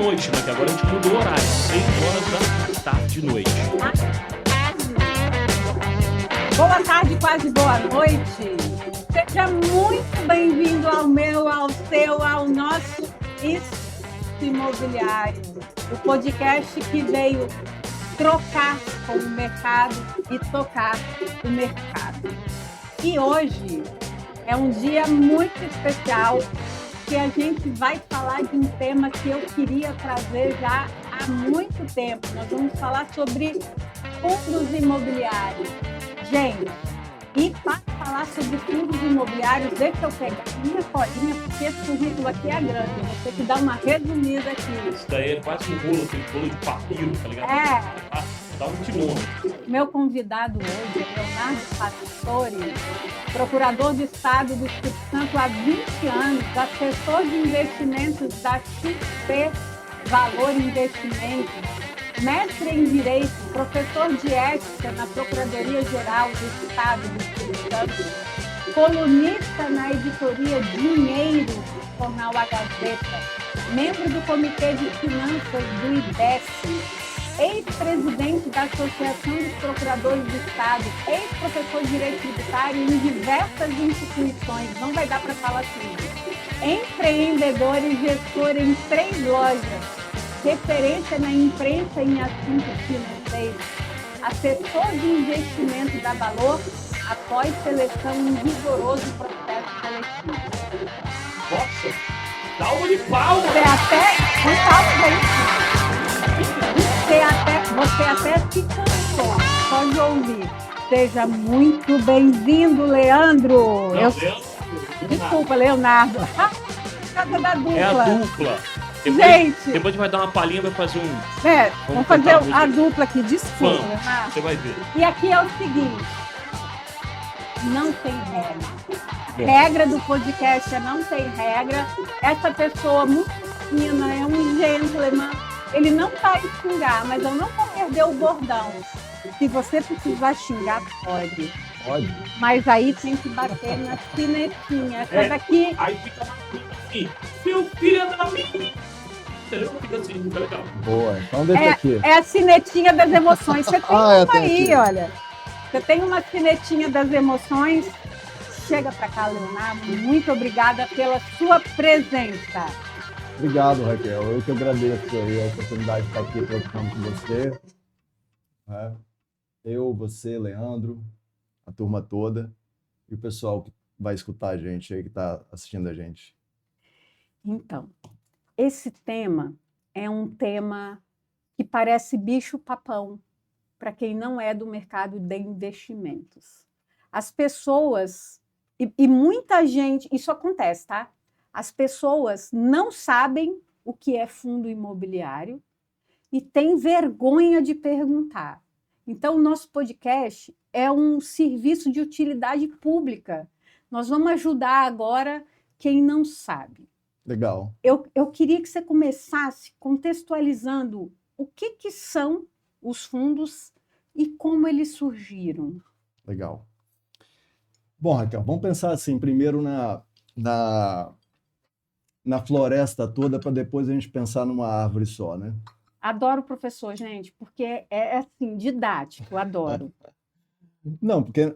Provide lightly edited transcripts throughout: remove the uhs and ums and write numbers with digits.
noite, né? Que agora a gente mudou o horário. 6 horas da tarde de noite. Boa tarde, quase boa noite. Seja muito bem-vindo ao meu, ao seu, ao nosso Isso Imobiliário. O podcast que veio trocar com o mercado e tocar o mercado. E hoje é um dia muito especial que a gente vai falar de um tema que eu queria trazer já há muito tempo. Nós vamos falar sobre fundos imobiliários. Gente, e para falar sobre fundos imobiliários, deixa eu pegar minha colinha, porque esse currículo aqui é grande. Eu vou ter que dar uma resumida aqui. Isso daí é quase um rolo, aquele rolo de papiro, tá ligado? É. Dá um timão. Meu convidado hoje é Leonardo Pastore, procurador de Estado do Espírito Santo há 20 anos, assessor de investimentos da XP Valor Investimentos, mestre em Direito, professor de Ética na Procuradoria-Geral do Estado do Espírito Santo, colunista na editoria Dinheiro do jornal A Gazeta, membro do Comitê de Finanças do IDESC, ex-presidente da Associação dos Procuradores do Estado, ex-professor de Direito Tributário em diversas instituições, não vai dar para falar tudo, empreendedor e gestor em 3 lojas, referência na imprensa em assuntos financeiros, assessor de investimento da Valor após seleção em rigoroso processo seletivo. Nossa, dá uma de pau! Você até se cansou, pode ouvir. Seja muito bem-vindo, Leandro. Desculpa, Leonardo. Casa da dupla. É a dupla. Depois a gente vai dar uma palhinha, vai fazer um... Vamos fazer a dupla aqui, desculpa. Vamos, você vai ver. E aqui é o seguinte, não tem regra. Regra do podcast é não tem regra. Essa pessoa muito fina, é um gentleman, ele não vai xingar, mas eu não vou perder o bordão. Se você precisar xingar, pode. Pode. Mas aí tem que bater na sinetinha. Essa daqui... Aí fica assim, meu filho da minha... Fica assim, fica legal. Boa, então deixa aqui. É a sinetinha das emoções. Você tem uma aí, aqui. olha. Você tem uma sinetinha das emoções. Chega para cá, Leonardo. Muito obrigada pela sua presença. Obrigado, Raquel. Eu que agradeço aí a oportunidade de estar aqui trocando com você. Eu, você, Leandro, a turma toda e o pessoal que vai escutar a gente aí, que está assistindo a gente. Então, esse tema é um tema que parece bicho-papão para quem não é do mercado de investimentos. As pessoas, e muita gente, isso acontece, tá? As pessoas não sabem o que é fundo imobiliário e têm vergonha de perguntar. Então, o nosso podcast é um serviço de utilidade pública. Nós vamos ajudar agora quem não sabe. Legal. Eu queria que você começasse contextualizando o que são os fundos e como eles surgiram. Legal. Bom, Raquel, vamos pensar assim, primeiro na floresta toda, para depois a gente pensar numa árvore só, né? Adoro o professor, gente, porque é assim, didático, adoro. Não, porque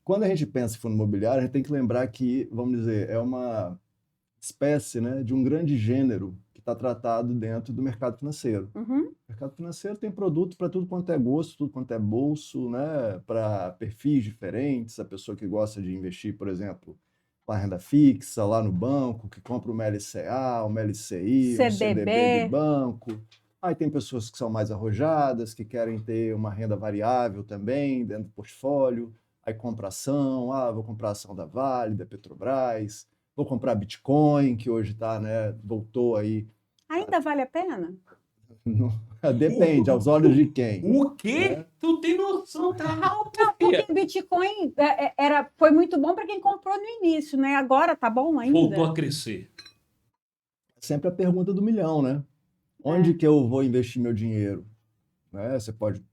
quando a gente pensa em fundo imobiliário, a gente tem que lembrar que, vamos dizer, é uma espécie, né, de um grande gênero que está tratado dentro do mercado financeiro. Uhum. O mercado financeiro tem produto para tudo quanto é gosto, tudo quanto é bolso, né, para perfis diferentes. A pessoa que gosta de investir, por exemplo, com a renda fixa lá no banco, que compra uma LCA, uma LCI, um CDB de banco. Aí tem pessoas que são mais arrojadas, que querem ter uma renda variável também dentro do portfólio. Aí compra ação, vou comprar ação da Vale, da Petrobras, vou comprar Bitcoin, que hoje tá, né, voltou aí. Ainda vale a pena? Depende, aos olhos de quem. O quê? Né? Tu tem noção, tá alto. Não, porque Bitcoin foi muito bom para quem comprou no início, né? Agora tá bom ainda? Voltou a crescer. Sempre a pergunta do milhão, né? Onde que eu vou investir meu dinheiro? Né? Você pode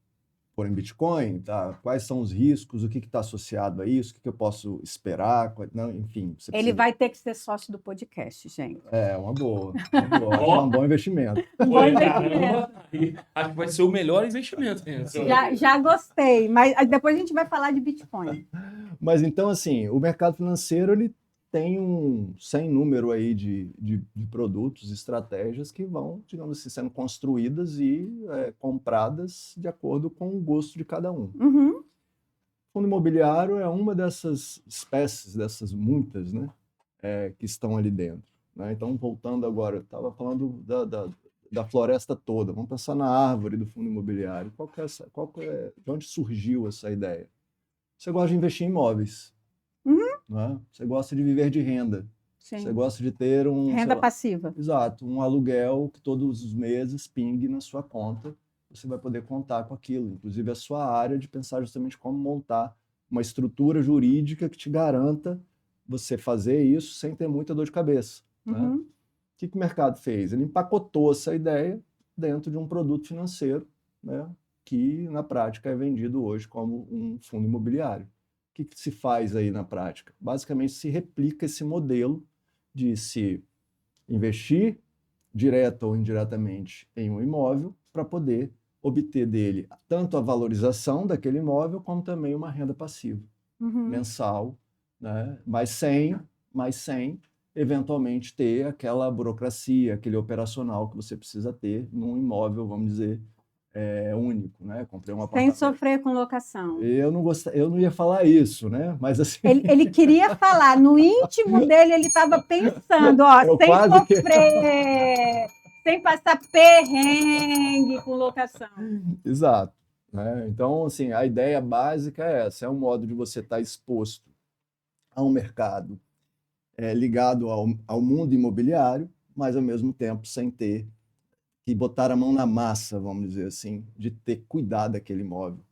pôr em Bitcoin, tá? Quais são os riscos, o que está associado a isso, o que eu posso esperar, não, enfim. Você Ele precisa... vai ter que ser sócio do podcast, gente. É, uma boa. Acho que é um bom investimento. Bom investimento. Caramba, acho que vai ser o melhor investimento. Já gostei, mas depois a gente vai falar de Bitcoin. Mas então, assim, o mercado financeiro, ele tem um sem número aí de produtos, estratégias que vão, digamos assim, sendo construídas e compradas de acordo com o gosto de cada um. Uhum. Fundo imobiliário é uma dessas espécies, dessas muitas, né, que estão ali dentro, né? Então, voltando agora, eu estava falando da floresta toda, vamos pensar na árvore do fundo imobiliário. De onde surgiu essa ideia? Você gosta de investir em imóveis, né? Você gosta de viver de renda, Sim. você gosta de ter Renda passiva. Exato, um aluguel que todos os meses pingue na sua conta, você vai poder contar com aquilo. Inclusive, a sua área de pensar justamente como montar uma estrutura jurídica que te garanta você fazer isso sem ter muita dor de cabeça. Né? O que o mercado fez? Ele empacotou essa ideia dentro de um produto financeiro, né, que, na prática, é vendido hoje como um fundo imobiliário. O que se faz aí na prática? Basicamente, se replica esse modelo de se investir direta ou indiretamente em um imóvel para poder obter dele tanto a valorização daquele imóvel como também uma renda passiva mensal, né? mas sem eventualmente ter aquela burocracia, aquele operacional que você precisa ter num imóvel, vamos dizer, único, né? Comprei um apartamento. Sem sofrer com locação. Eu não ia falar isso, né? Mas assim. Ele queria falar, no íntimo dele ele estava pensando, ó, sem sofrer, sem passar perrengue com locação. Exato. Né? Então, assim, a ideia básica é essa: é um modo de você estar exposto a um mercado ligado ao mundo imobiliário, mas ao mesmo tempo sem ter que botar a mão na massa, vamos dizer assim, de ter que cuidar daquele imóvel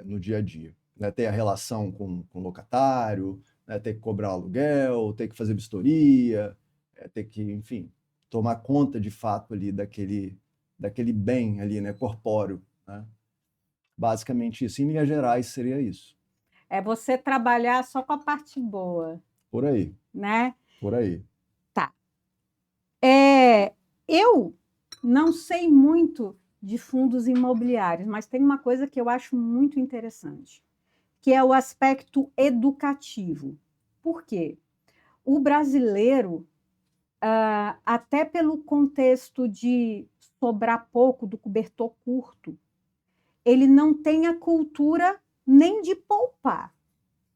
no dia a dia. Né? Ter a relação com o locatário, né? Ter que cobrar aluguel, ter que fazer vistoria, ter que, enfim, tomar conta de fato ali daquele bem ali, né? Corpóreo. Né? Basicamente isso. Em linhas gerais, seria isso. É você trabalhar só com a parte boa. Por aí. Né? Por aí. Tá. Eu não sei muito de fundos imobiliários, mas tem uma coisa que eu acho muito interessante, que é o aspecto educativo. Por quê? O brasileiro, até pelo contexto de sobrar pouco, do cobertor curto, ele não tem a cultura nem de poupar,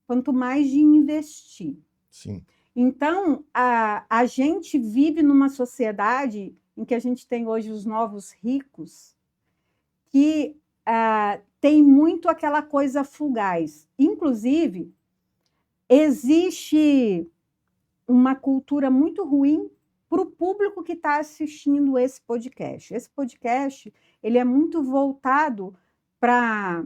quanto mais de investir. Sim. Então, a gente vive numa sociedade em que a gente tem hoje os novos ricos, que tem muito aquela coisa fugaz. Inclusive, existe uma cultura muito ruim para o público que está assistindo esse podcast. Esse podcast ele é muito voltado para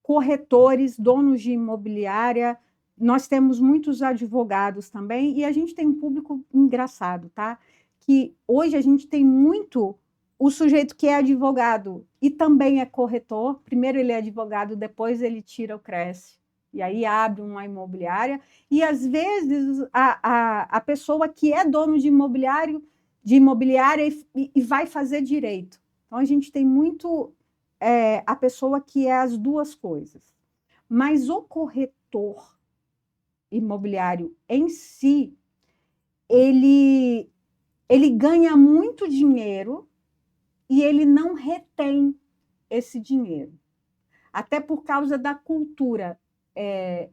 corretores, donos de imobiliária. Nós temos muitos advogados também, e a gente tem um público engraçado, tá? Que hoje a gente tem muito o sujeito que é advogado e também é corretor. Primeiro ele é advogado, depois ele tira o Cresce, e aí abre uma imobiliária. E às vezes a pessoa que é dono de imobiliária e vai fazer direito. Então a gente tem muito a pessoa que é as duas coisas. Mas o corretor imobiliário em si, ele ganha muito dinheiro e ele não retém esse dinheiro. Até por causa da cultura.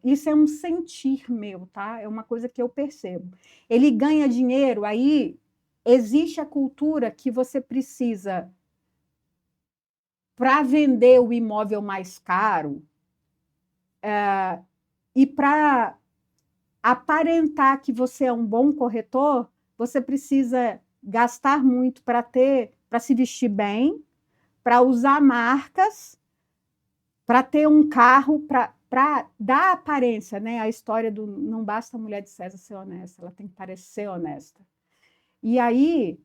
Isso é um sentir meu, tá? É uma coisa que eu percebo. Ele ganha dinheiro, aí existe a cultura que você precisa, para vender o imóvel mais caro, e para aparentar que você é um bom corretor, você precisa gastar muito para se vestir bem, para usar marcas, para ter um carro, para dar aparência, né? A história do não basta a mulher de César ser honesta, ela tem que parecer honesta. E aí,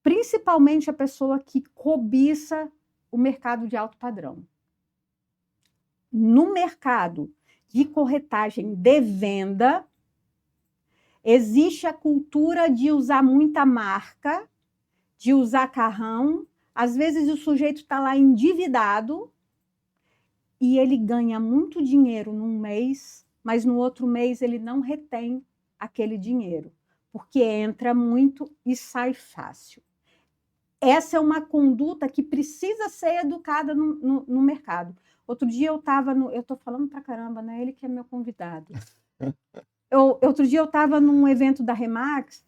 principalmente a pessoa que cobiça o mercado de alto padrão. No mercado de corretagem de venda, existe a cultura de usar muita marca, de usar carrão. Às vezes o sujeito está lá endividado e ele ganha muito dinheiro num mês, mas no outro mês ele não retém aquele dinheiro, porque entra muito e sai fácil. Essa é uma conduta que precisa ser educada no mercado. Outro dia eu estava eu estou falando pra caramba, né? Ele que é meu convidado. Outro dia eu estava num evento da Remax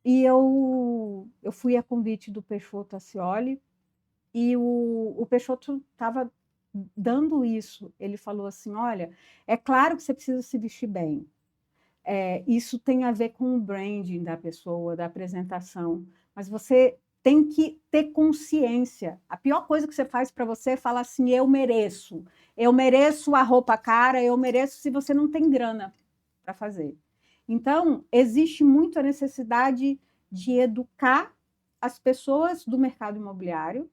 e eu fui a convite do Peixoto Ascioli e o Peixoto estava dando isso. Ele falou assim, olha, é claro que você precisa se vestir bem. Isso tem a ver com o branding da pessoa, da apresentação, mas você tem que ter consciência. A pior coisa que você faz para você é falar assim, eu mereço a roupa cara, eu mereço, se você não tem grana para fazer. Então, existe muito a necessidade de educar as pessoas do mercado imobiliário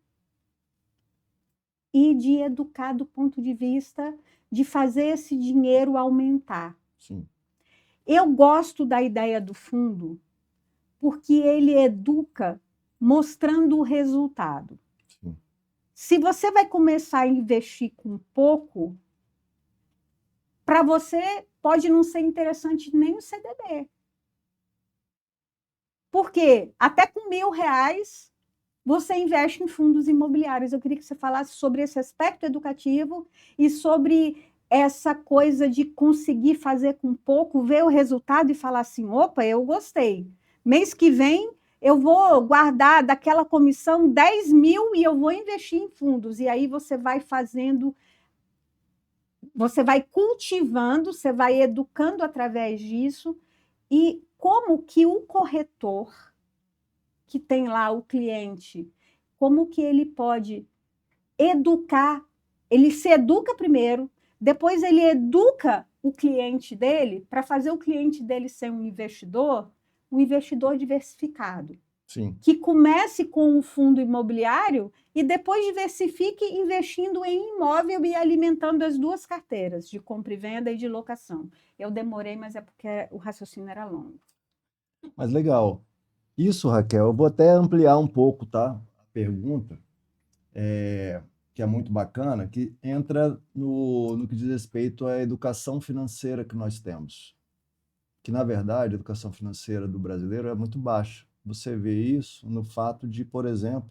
e de educar do ponto de vista de fazer esse dinheiro aumentar. Sim. Eu gosto da ideia do fundo porque ele educa mostrando o resultado. Sim. Se você vai começar a investir com pouco, para você pode não ser interessante nem o CDB. Porque até com R$ 1.000 você investe em fundos imobiliários. Eu queria que você falasse sobre esse aspecto educativo e sobre essa coisa de conseguir fazer com pouco, ver o resultado e falar assim, opa, eu gostei. Mês que vem eu vou guardar daquela comissão 10 mil e eu vou investir em fundos. E aí você vai fazendo, você vai cultivando, você vai educando através disso. E como que o corretor, que tem lá o cliente, como que ele pode educar? Ele se educa primeiro, depois ele educa o cliente dele para fazer o cliente dele ser um investidor diversificado. Sim. Que comece com o fundo imobiliário e depois diversifique investindo em imóvel e alimentando as duas carteiras, de compra e venda e de locação. Eu demorei, mas é porque o raciocínio era longo. Mas legal. Isso, Raquel, eu vou até ampliar um pouco, tá? A pergunta, que é muito bacana, que entra no que diz respeito à educação financeira que nós temos. Que, na verdade, a educação financeira do brasileiro é muito baixa. Você vê isso no fato de, por exemplo,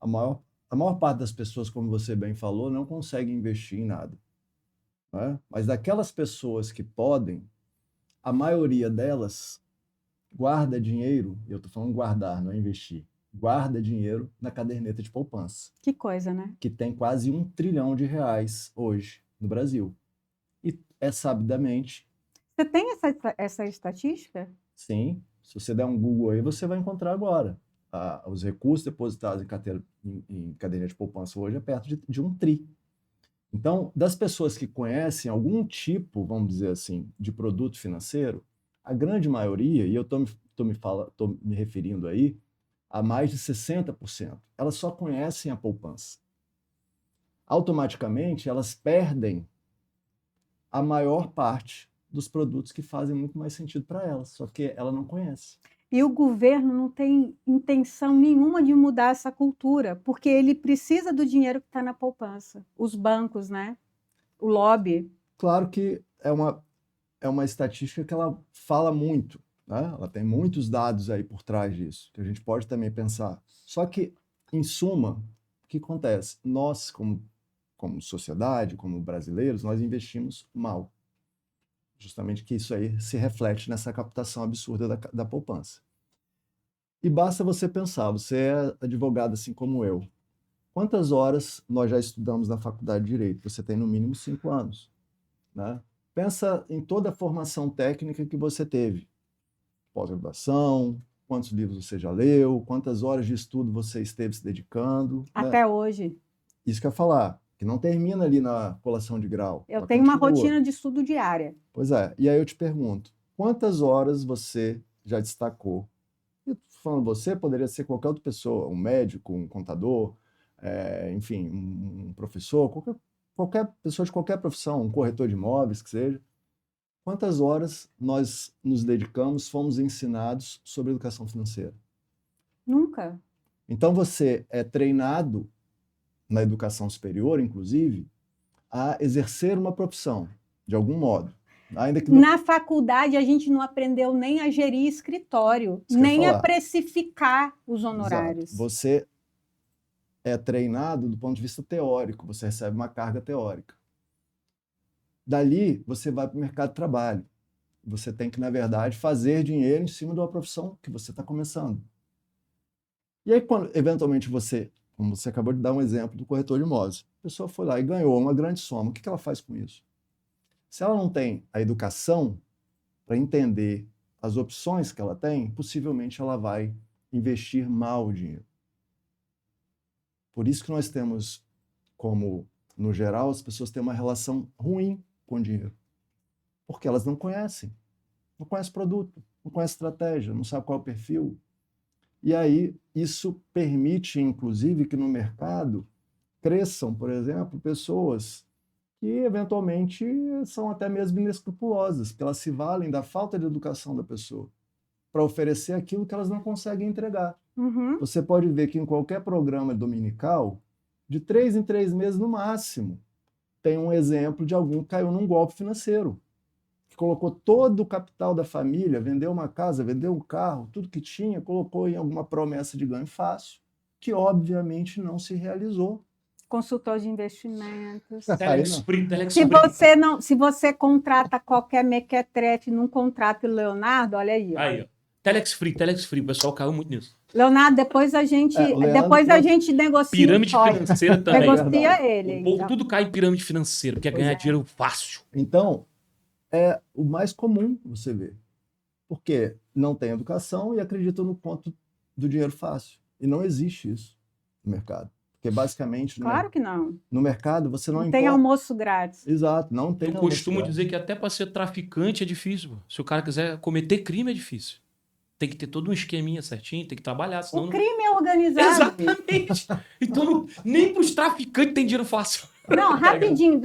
a maior parte das pessoas, como você bem falou, não consegue investir em nada. Né? Mas daquelas pessoas que podem, a maioria delas guarda dinheiro, eu estou falando guardar, não é investir, guarda dinheiro na caderneta de poupança. Que coisa, né? Que tem quase R$ 1 trilhão hoje no Brasil. E é sabidamente. Você tem essa estatística? Sim, se você der um Google aí, você vai encontrar agora. Os recursos depositados em caderneta de poupança hoje é perto de 1 tri. Então, das pessoas que conhecem algum tipo, vamos dizer assim, de produto financeiro, a grande maioria, e eu estou me referindo aí, a mais de 60%, elas só conhecem a poupança. Automaticamente, elas perdem a maior parte dos produtos que fazem muito mais sentido para elas, só que ela não conhece. E o governo não tem intenção nenhuma de mudar essa cultura, porque ele precisa do dinheiro que está na poupança. Os bancos, né? O lobby. Claro que é uma estatística que ela fala muito, né? Ela tem muitos dados aí por trás disso, que a gente pode também pensar. Só que, em suma, o que acontece? Nós, como sociedade, como brasileiros, nós investimos mal. Justamente que isso aí se reflete nessa captação absurda da poupança. E basta você pensar, você é advogado assim como eu. Quantas horas nós já estudamos na faculdade de Direito? Você tem no mínimo 5 anos. Né? Pensa em toda a formação técnica que você teve. Pós-graduação, quantos livros você já leu, quantas horas de estudo você esteve se dedicando. Até né? hoje. Isso que eu ia falar, que não termina ali na colação de grau. Eu tenho uma rotina de estudo diária. Pois é, e aí eu te pergunto, quantas horas você já destacou? E falando você, poderia ser qualquer outra pessoa, um médico, um contador, enfim, um professor, qualquer pessoa de qualquer profissão, um corretor de imóveis, que seja, quantas horas nós nos dedicamos, fomos ensinados sobre educação financeira? Nunca. Então você é treinado na educação superior, inclusive, a exercer uma profissão, de algum modo. Ainda que Na faculdade, a gente não aprendeu nem a gerir escritório, Isso que eu ia nem a falar. precificar os Exato. honorários. Você é treinado do ponto de vista teórico, você recebe uma carga teórica. Dali, você vai para o mercado de trabalho. Você tem que, na verdade, fazer dinheiro em cima de uma profissão que você está começando. E aí, quando eventualmente você, como você acabou de dar um exemplo do corretor de imóveis, a pessoa foi lá e ganhou uma grande soma. O que ela faz com isso? Se ela não tem a educação para entender as opções que ela tem, possivelmente ela vai investir mal o dinheiro. Por isso que nós temos, como, no geral, as pessoas têm uma relação ruim com o dinheiro. Porque elas não conhecem produto, não conhecem estratégia, não sabem qual é o perfil. E aí, isso permite, inclusive, que no mercado cresçam, por exemplo, pessoas que, eventualmente, são até mesmo inescrupulosas, porque elas se valem da falta de educação da pessoa para oferecer aquilo que elas não conseguem entregar. Uhum. Você pode ver que em qualquer programa dominical, de 3 em 3 meses no máximo, tem um exemplo de alguém que caiu num golpe financeiro, que colocou todo o capital da família, vendeu uma casa, vendeu um carro, tudo que tinha, colocou em alguma promessa de ganho fácil, que obviamente não se realizou. Consultor de investimentos. Telex Free. Se você contrata qualquer mequetrefe, não contrata o Leonardo, olha aí. Ó. Aí, ó. Telex Free. O pessoal caiu muito nisso. Leonardo, depois a gente negocia. Pirâmide financeira também. Negocia ele. O povo Então. tudo cai em pirâmide financeira, quer ganhar dinheiro fácil. Então, é o mais comum você ver. Porque não tem educação e acredita no conto do dinheiro fácil. E não existe isso no mercado. Porque basicamente Claro que não. No mercado você não tem almoço grátis. Exato, não tem Eu almoço costumo grátis. dizer que até para ser traficante é difícil. Pô. Se o cara quiser cometer crime é difícil. Tem que ter todo um esqueminha certinho, tem que trabalhar, senão o crime é organizado. Exatamente. Então nem para os traficantes tem dinheiro fácil. Não, rapidinho,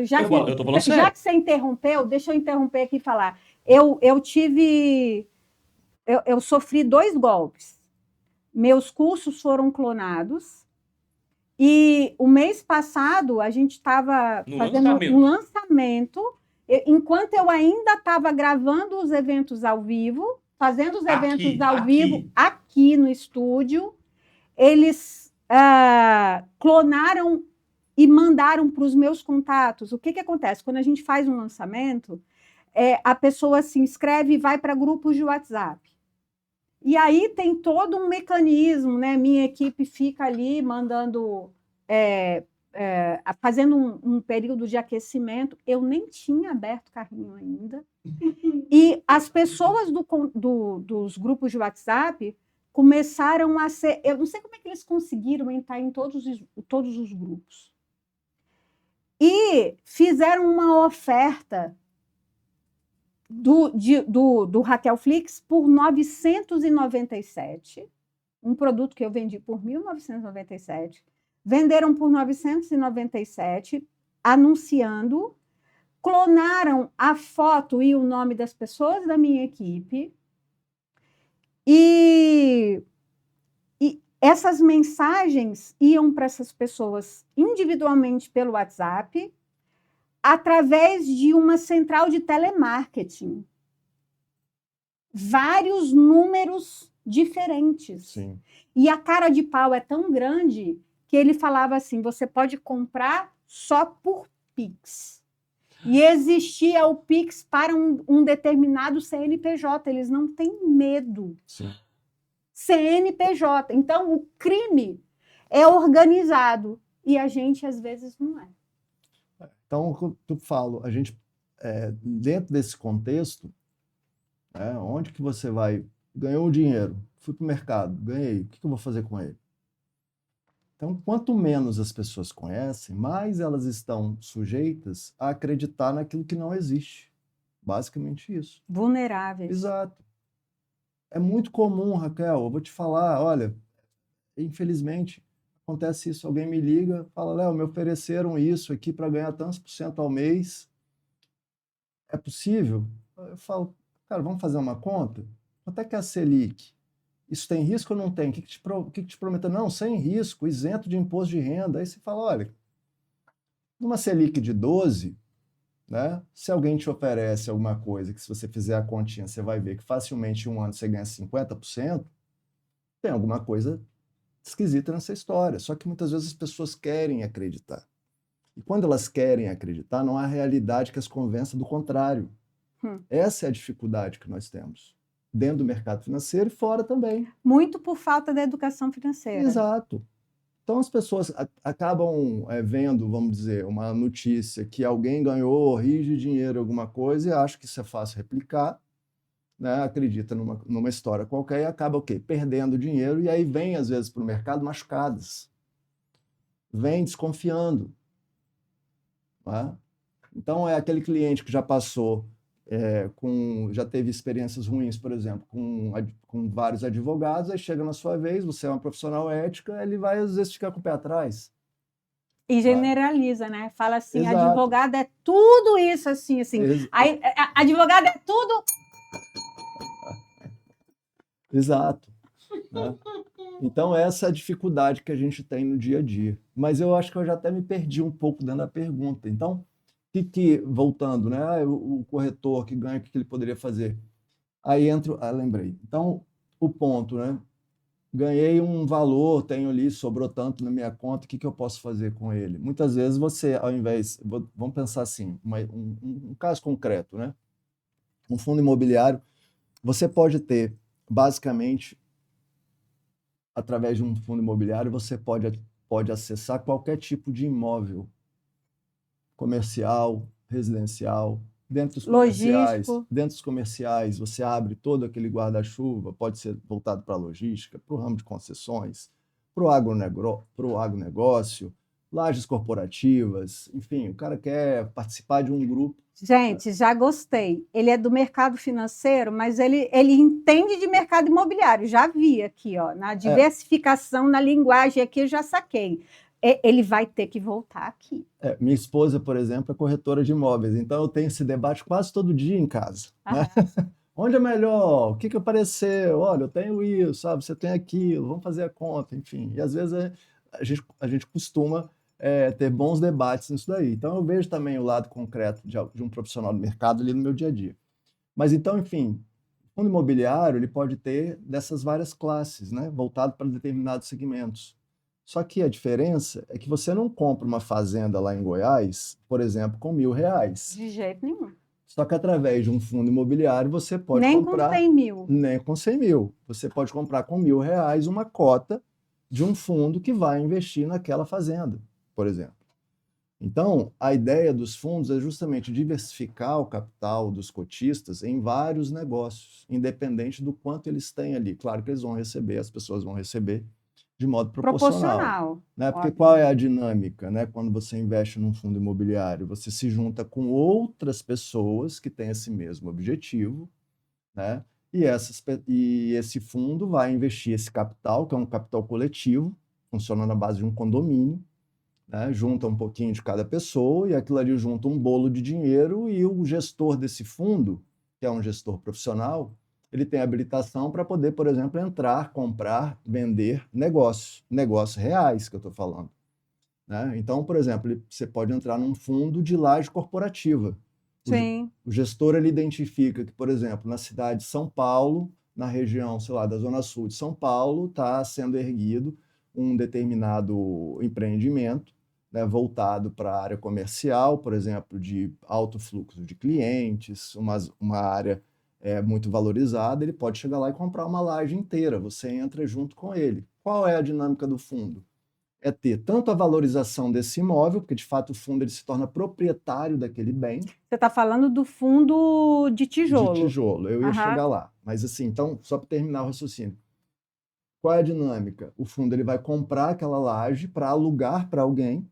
já que você interrompeu, deixa eu interromper aqui e falar. Eu sofri 2 golpes. Meus cursos foram clonados e o mês passado a gente estava fazendo um lançamento, enquanto eu ainda estava gravando os eventos ao vivo, fazendo os eventos ao vivo aqui no estúdio, eles clonaram e mandaram para os meus contatos. O que acontece? Quando a gente faz um lançamento, a pessoa se inscreve e vai para grupos de WhatsApp. E aí tem todo um mecanismo, né? Minha equipe fica ali mandando, fazendo um período de aquecimento. Eu nem tinha aberto carrinho ainda. E as pessoas dos grupos de WhatsApp começaram a ser... Eu não sei como é que eles conseguiram entrar em todos os grupos. E fizeram uma oferta do Raquel Flix por 997, um produto que eu vendi por 1.997, venderam por 997, anunciando, clonaram a foto e o nome das pessoas da minha equipe, e essas mensagens iam para essas pessoas individualmente pelo WhatsApp, através de uma central de telemarketing. Vários números diferentes. Sim. E a cara de pau é tão grande que ele falava assim, você pode comprar só por Pix. E existia o Pix para um determinado CNPJ. Eles não têm medo. Sim. CNPJ. Então, o crime é organizado. E a gente, às vezes, não é. Então, eu falo, a gente, dentro desse contexto, onde que você vai? Ganhou o dinheiro, fui para o mercado, ganhei, o que eu vou fazer com ele? Então, quanto menos as pessoas conhecem, mais elas estão sujeitas a acreditar naquilo que não existe. Basicamente isso. Vulneráveis. Exato. É muito comum, Raquel, eu vou te falar, olha, infelizmente, acontece isso, alguém me liga, fala, Léo, me ofereceram isso aqui para ganhar tantos por cento ao mês, é possível? Eu falo, cara, vamos fazer uma conta? Quanto é que é a Selic? Isso tem risco ou não tem? O que te prometeu? Não, sem risco, isento de imposto de renda. Aí você fala, olha, numa Selic de 12, né, se alguém te oferece alguma coisa que se você fizer a continha, você vai ver que facilmente em um ano você ganha 50%, tem alguma coisa esquisita nessa história. Só que muitas vezes as pessoas querem acreditar. E quando elas querem acreditar, não há realidade que as convença do contrário. Essa é a dificuldade que nós temos, dentro do mercado financeiro e fora também. Muito por falta da educação financeira. Exato. Então as pessoas acabam vendo, vamos dizer, uma notícia que alguém ganhou rios de dinheiro alguma coisa e acha que isso é fácil replicar, né? Acredita numa história qualquer e acaba o quê? Perdendo dinheiro, e aí vem às vezes para o mercado machucadas. Vem desconfiando. Né? Então é aquele cliente que já passou já teve experiências ruins, por exemplo, com vários advogados, aí chega na sua vez, você é uma profissional ética, ele vai às vezes ficar com o pé atrás. E generaliza, né? Fala assim, Exato. advogado é tudo isso, assim. Aí, advogado é tudo... Exato. Né? Então essa é a dificuldade que a gente tem no dia a dia. Mas eu acho que eu já até me perdi um pouco dentro da pergunta. Então, voltando, né? O corretor que ganha, o que ele poderia fazer? Aí lembrei. Então, o ponto, né? Ganhei um valor, tenho ali, sobrou tanto na minha conta, o que eu posso fazer com ele? Muitas vezes você, ao invés, vamos pensar assim, um caso concreto, né? Um fundo imobiliário, você pode ter, basicamente, através de um fundo imobiliário, você pode acessar qualquer tipo de imóvel, comercial, residencial, dentro dos comerciais, você abre todo aquele guarda-chuva, pode ser voltado para a logística, para o ramo de concessões, para o agronegócio, lajes corporativas, enfim, o cara quer participar de um grupo. Gente, já gostei. Ele é do mercado financeiro, mas ele entende de mercado imobiliário. Já vi aqui, ó, na diversificação, na linguagem aqui, eu já saquei. Ele vai ter que voltar aqui. Minha esposa, por exemplo, é corretora de imóveis, então eu tenho esse debate quase todo dia em casa. Né? Onde é melhor? O que apareceu? Olha, eu tenho isso, sabe? Você tem aquilo, vamos fazer a conta, enfim. E às vezes a gente costuma ter bons debates nisso daí. Então eu vejo também o lado concreto de um profissional do mercado ali no meu dia a dia. Mas então, enfim, o fundo imobiliário ele pode ter dessas várias classes, né? Voltado para determinados segmentos. Só que a diferença é que você não compra uma fazenda lá em Goiás, por exemplo, com R$1.000. De jeito nenhum. Só que através de um fundo imobiliário você pode comprar... Nem com 100 mil. Nem com 100 mil. Você pode comprar com R$1.000 uma cota de um fundo que vai investir naquela fazenda, por exemplo. Então, a ideia dos fundos é justamente diversificar o capital dos cotistas em vários negócios, independente do quanto eles têm ali. Claro que eles vão receber, as pessoas vão receber de modo proporcional. Né? Porque qual é a dinâmica, né? Quando você investe num fundo imobiliário? Você se junta com outras pessoas que têm esse mesmo objetivo, né? E esse fundo vai investir esse capital, que é um capital coletivo, funciona na base de um condomínio, né? Junta um pouquinho de cada pessoa e aquilo ali junta um bolo de dinheiro e o gestor desse fundo, que é um gestor profissional, ele tem habilitação para poder, por exemplo, entrar, comprar, vender negócios reais que eu estou falando. Né? Então, por exemplo, você pode entrar num fundo de laje corporativa. Sim. O gestor ele identifica que, por exemplo, na cidade de São Paulo, na região, sei lá, da Zona Sul de São Paulo, está sendo erguido um determinado empreendimento, né, voltado para a área comercial, por exemplo, de alto fluxo de clientes, uma área muito valorizada, ele pode chegar lá e comprar uma laje inteira, você entra junto com ele. Qual é a dinâmica do fundo? É ter tanto a valorização desse imóvel, porque de fato o fundo ele se torna proprietário daquele bem. Você está falando do fundo de tijolo. De tijolo, eu ia chegar lá. Mas assim, então, só para terminar o raciocínio. Qual é a dinâmica? O fundo ele vai comprar aquela laje para alugar para alguém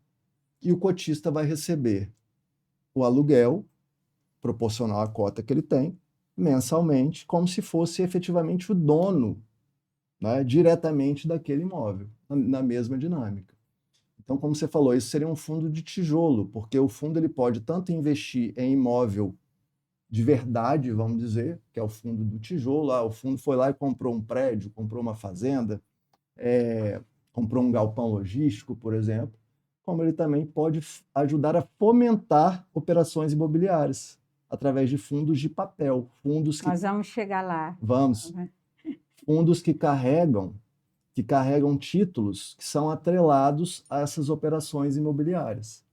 e o cotista vai receber o aluguel proporcional à cota que ele tem, mensalmente, como se fosse efetivamente o dono, né, diretamente daquele imóvel. na mesma dinâmica. Então, como você falou, isso seria um fundo de tijolo, porque o fundo ele pode tanto investir em imóvel de verdade, vamos dizer, que é o fundo do tijolo. O fundo foi lá e comprou um prédio, comprou uma fazenda, comprou um galpão logístico, por exemplo, como ele também pode ajudar a fomentar operações imobiliárias através de fundos de papel, fundos que... Nós vamos chegar lá. Vamos. Fundos que carregam títulos que são atrelados a essas operações imobiliárias.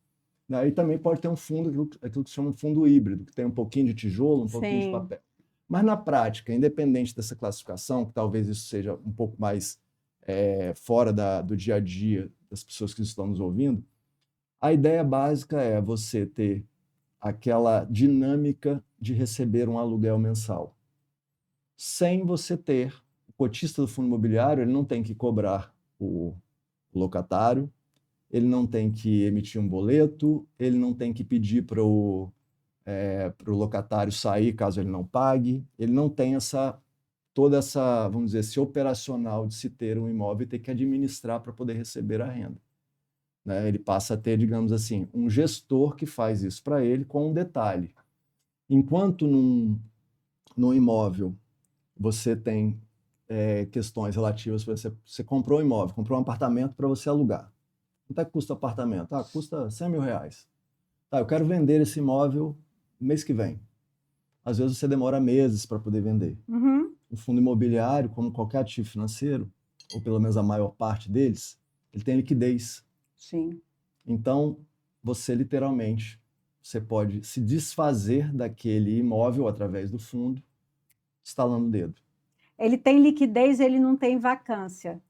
E também pode ter um fundo, aquilo que se chama um fundo híbrido, que tem um pouquinho de tijolo, um pouquinho de papel. Mas na prática, independente dessa classificação, que talvez isso seja um pouco mais fora do dia a dia das pessoas que estão nos ouvindo, a ideia básica é você ter aquela dinâmica de receber um aluguel mensal, sem você ter o cotista do fundo imobiliário, ele não tem que cobrar o locatário, ele não tem que emitir um boleto, ele não tem que pedir para o locatário sair caso ele não pague, ele não tem toda essa, vamos dizer, esse operacional de se ter um imóvel e ter que administrar para poder receber a renda. Né? Ele passa a ter, digamos assim, um gestor que faz isso para ele, com um detalhe. Enquanto num imóvel você tem questões relativas, você comprou um imóvel, comprou um apartamento para você alugar. Quanto é que custa o apartamento? Custa R$100 mil. Eu quero vender esse imóvel mês que vem. Às vezes você demora meses para poder vender. Uhum. O fundo imobiliário, como qualquer ativo financeiro, ou pelo menos a maior parte deles, ele tem liquidez. Sim. Então, você literalmente, você pode se desfazer daquele imóvel através do fundo, estalando o dedo. Ele tem liquidez, ele não tem vacância.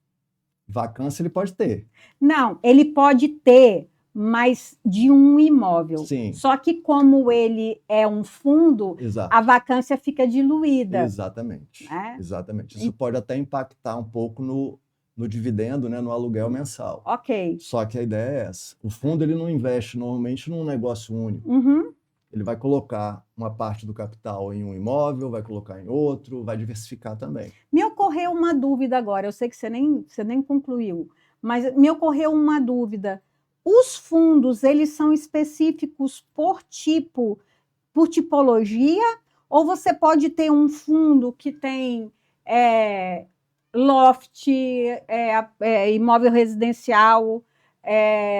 Vacância ele pode ter. Não, ele pode ter, mas de um imóvel. Sim. Só que como ele é um fundo, Exato. a vacância fica diluída. Exatamente. Exatamente. Isso pode até impactar um pouco no dividendo, né, no aluguel mensal. Ok. Só que a ideia é essa. O fundo ele não investe normalmente num negócio único. Uhum. Ele vai colocar uma parte do capital em um imóvel, vai colocar em outro, vai diversificar também. Me ocorreu uma dúvida agora, eu sei que você nem concluiu, mas me ocorreu uma dúvida. Os fundos, eles são específicos por tipo, por tipologia, ou você pode ter um fundo que tem loft, imóvel residencial,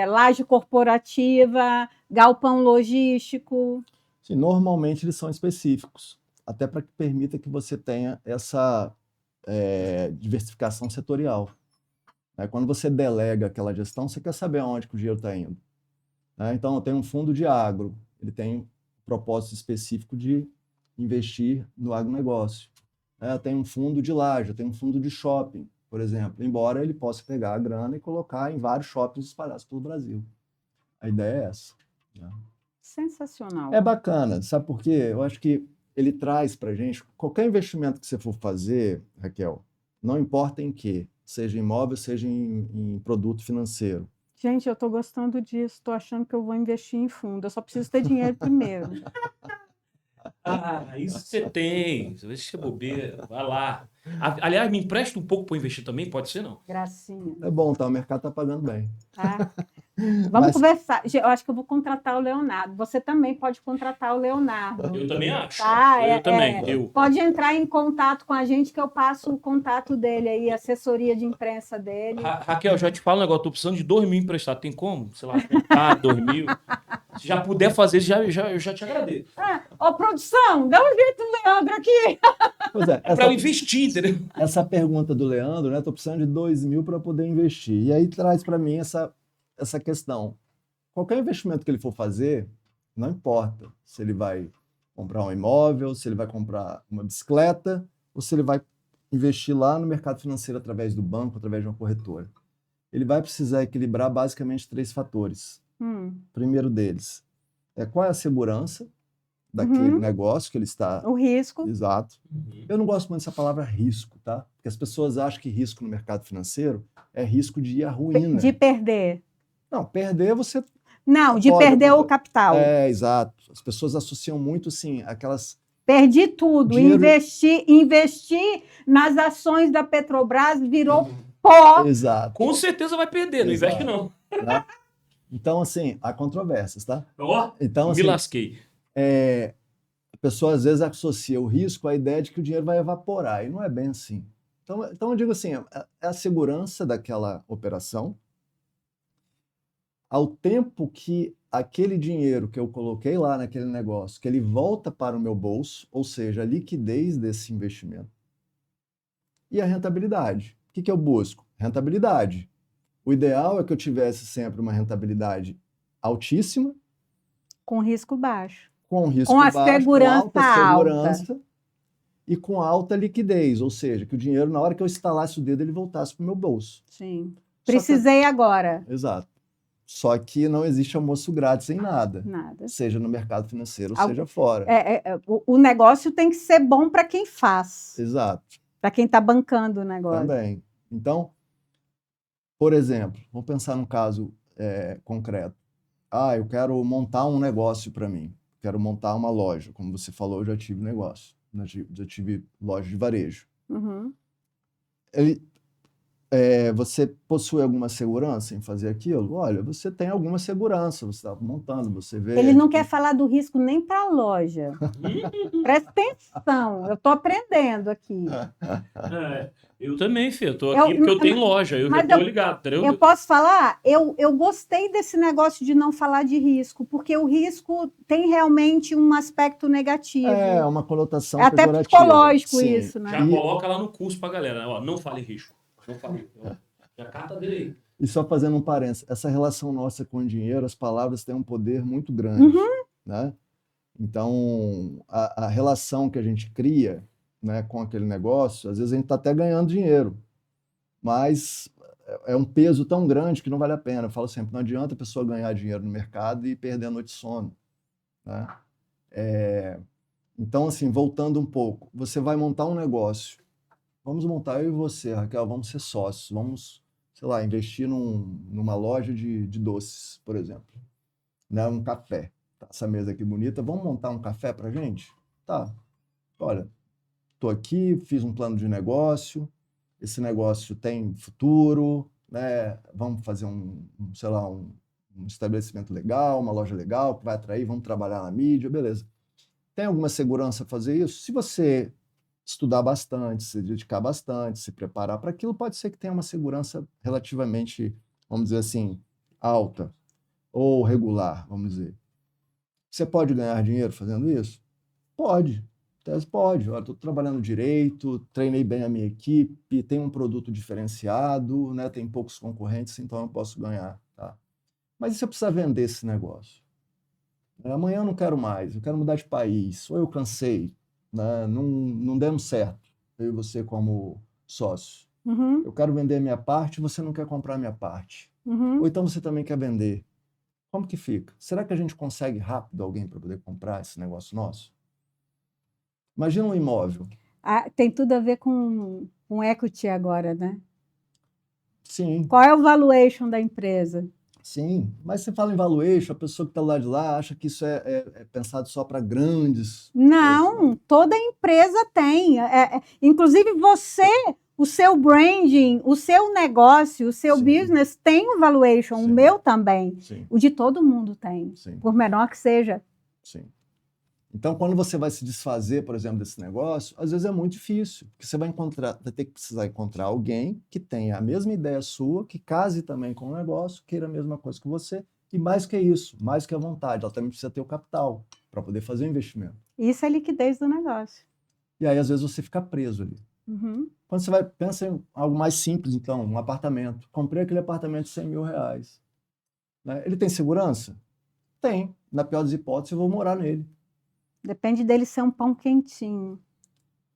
laje corporativa, galpão logístico? Sim, normalmente eles são específicos, até para que permita que você tenha essa diversificação setorial. Quando você delega aquela gestão, você quer saber aonde que o dinheiro está indo. Então, eu tenho um fundo de agro, ele tem um propósito específico de investir no agronegócio. Eu tenho um fundo de laje, eu tenho um fundo de shopping, por exemplo, embora ele possa pegar a grana e colocar em vários shoppings espalhados pelo Brasil. A ideia é essa. Sensacional. É bacana, sabe por quê? Eu acho que ele traz para a gente, qualquer investimento que você for fazer, Raquel, não importa em que, seja em imóvel, seja em produto financeiro. Gente, eu estou gostando disso, estou achando que eu vou investir em fundo, eu só preciso ter dinheiro primeiro. Isso você tem, você é bobeira, vai lá. Aliás, me empresta um pouco para investir também, pode ser não? Gracinha. É bom, tá? O mercado está pagando bem. Vamos conversar. Eu acho que eu vou contratar o Leonardo. Você também pode contratar o Leonardo. Eu também acho. Eu também. Pode entrar em contato com a gente que eu passo o contato dele aí, a assessoria de imprensa dele. Raquel, já te falo um negócio, tô precisando de 2 mil emprestado. Tem como? Sei lá, 2 mil. Se já puder fazer, eu já te agradeço. Produção, dá um jeito do Leandro aqui. Pois é, para eu investir, entendeu? Essa pergunta do Leandro, né? Tô precisando de 2 mil para poder investir. E aí traz para mim essa questão. Qualquer investimento que ele for fazer, não importa se ele vai comprar um imóvel, se ele vai comprar uma bicicleta, ou se ele vai investir lá no mercado financeiro através do banco, através de uma corretora. Ele vai precisar equilibrar basicamente 3 fatores. O primeiro deles é qual é a segurança daquele negócio que ele está... O risco. Exato. Eu não gosto muito dessa palavra risco, tá? Porque as pessoas acham que risco no mercado financeiro é risco de ir à ruína. De perder. Não, perder você... Não, de perder o capital. Exato. As pessoas associam muito, assim, aquelas... Perdi tudo. Dinheiro... Investir nas ações da Petrobras virou Pó. Exato. Com certeza vai perder, não Exato. investe não. Tá? Então, assim, há controvérsias, tá? Ó, Então, me assim, lasquei. a pessoa às vezes associa o risco à ideia de que o dinheiro vai evaporar, e não é bem assim. Então eu digo assim, é a segurança daquela operação, ao tempo que aquele dinheiro que eu coloquei lá naquele negócio, que ele volta para o meu bolso, ou seja, a liquidez desse investimento, e a rentabilidade. O que eu busco? Rentabilidade. O ideal é que eu tivesse sempre uma rentabilidade altíssima, Com risco baixo. com risco Com a baixo, segurança com alta segurança e com alta liquidez, ou seja, que o dinheiro, na hora que eu estalasse o dedo, ele voltasse para o meu bolso. Sim. Só que- Precisei agora. Exato. Só que não existe almoço grátis em nada, Nada. seja no mercado financeiro, Al- seja fora. O negócio tem que ser bom para quem faz, Exato, para quem está bancando o negócio. também. Então, por exemplo, vamos pensar num caso concreto. Eu quero montar um negócio para mim. Quero montar uma loja. Como você falou, eu já tive negócio. Já tive loja de varejo. Uhum. Você possui alguma segurança em fazer aquilo? Olha, você tem alguma segurança. Você está montando, você vê. Ele não quer falar do risco nem para a loja. Presta atenção, eu estou aprendendo aqui. Eu também, Fê. Eu tô aqui porque eu tenho loja. Eu já mas tô ligado, entendeu? Eu posso falar? Eu gostei desse negócio de não falar de risco, porque o risco tem realmente um aspecto negativo. É uma conotação É até pejorativa. psicológico Sim. isso, né? Já coloca lá no curso pra galera, né? Ó, não fale risco. Não fale. Ó, já cata dele aí. E só fazendo um parênteses, essa relação nossa com o dinheiro, as palavras têm um poder muito grande, né? Então, a relação que a gente cria, né, com aquele negócio, às vezes a gente está até ganhando dinheiro, mas é um peso tão grande que não vale a pena. Eu falo sempre, não adianta a pessoa ganhar dinheiro no mercado e perder a noite de sono, né? Então, assim, voltando um pouco, você vai montar um negócio. Vamos montar eu e você, Raquel, vamos ser sócios, vamos, sei lá, investir numa loja de doces, por exemplo, né? Um café. Tá, essa mesa aqui bonita, vamos montar um café pra gente? Tá. Olha, tô aqui, fiz um plano de negócio, esse negócio tem futuro, né? Vamos fazer sei lá, um estabelecimento legal, uma loja legal, que vai atrair, vamos trabalhar na mídia, beleza. Tem alguma segurança fazer isso? Se você estudar bastante, se dedicar bastante, se preparar para aquilo, pode ser que tenha uma segurança relativamente, vamos dizer assim, alta ou regular, vamos dizer. Você pode ganhar dinheiro fazendo isso? Pode. Pode. Estou trabalhando direito, treinei bem a minha equipe, tenho um produto diferenciado, né? Tem poucos concorrentes, então eu posso ganhar. Tá? Mas e se eu precisar vender esse negócio? Amanhã eu não quero mais, eu quero mudar de país, ou eu cansei, né? Não demos certo, eu e você como sócio. Eu quero vender a minha parte, você não quer comprar a minha parte. Ou então você também quer vender. Como que fica? Será que a gente consegue rápido alguém para poder comprar esse negócio nosso? Imagina um imóvel. Tem tudo a ver com equity agora, né? Sim. Qual é o valuation da empresa? Sim, mas você fala em valuation, a pessoa que está lá de lá acha que isso é pensado só para grandes. Não, toda empresa tem. Inclusive você, o seu branding, o seu negócio, o seu business tem um valuation, o meu também. Sim. O de todo mundo tem, por menor que seja. Sim. Então, quando você vai se desfazer, por exemplo, desse negócio, às vezes é muito difícil, porque você vai ter que precisar encontrar alguém que tenha a mesma ideia sua, que case também com o negócio, queira a mesma coisa que você, e mais que isso, mais que a vontade, ela também precisa ter o capital para poder fazer o investimento. Isso é liquidez do negócio. E aí, às vezes, você fica preso ali. Quando você pensa em algo mais simples, então, um apartamento. Comprei aquele apartamento de 100 mil reais. Né? Ele tem segurança? Tem. Na pior das hipóteses, eu vou morar nele. Depende dele ser um pão quentinho.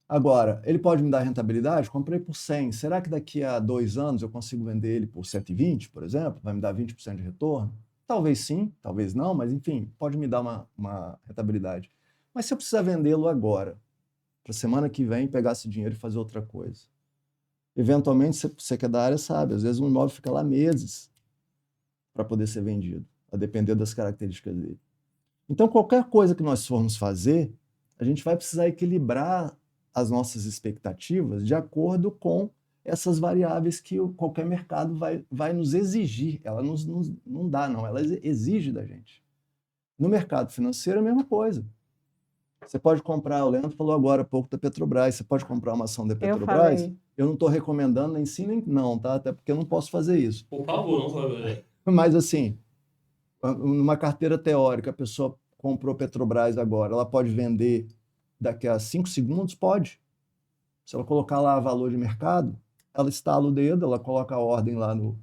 Agora, ele pode me dar rentabilidade? Comprei por 100. Será que daqui a 2 anos eu consigo vender ele por 120, por exemplo? Vai me dar 20% de retorno? Talvez sim, talvez não, mas enfim, pode me dar uma rentabilidade. Mas se eu precisar vendê-lo agora, para a semana que vem pegar esse dinheiro e fazer outra coisa? Eventualmente, você que é da área sabe, às vezes um imóvel fica lá meses para poder ser vendido, a depender das características dele. Então, qualquer coisa que nós formos fazer, a gente vai precisar equilibrar as nossas expectativas de acordo com essas variáveis que qualquer mercado vai nos exigir. Ela não dá, não. Ela exige da gente. No mercado financeiro é a mesma coisa. Você pode comprar, o Leandro falou agora há pouco da Petrobras, você pode comprar uma ação da Petrobras. Eu não estou recomendando nem sim nem não, tá? Até porque eu não posso fazer isso. Por favor, não fazer. Mas assim, numa carteira teórica, a pessoa comprou Petrobras agora, ela pode vender daqui a 5 segundos? Pode. Se ela colocar lá valor de mercado, ela estala o dedo, ela coloca a ordem lá no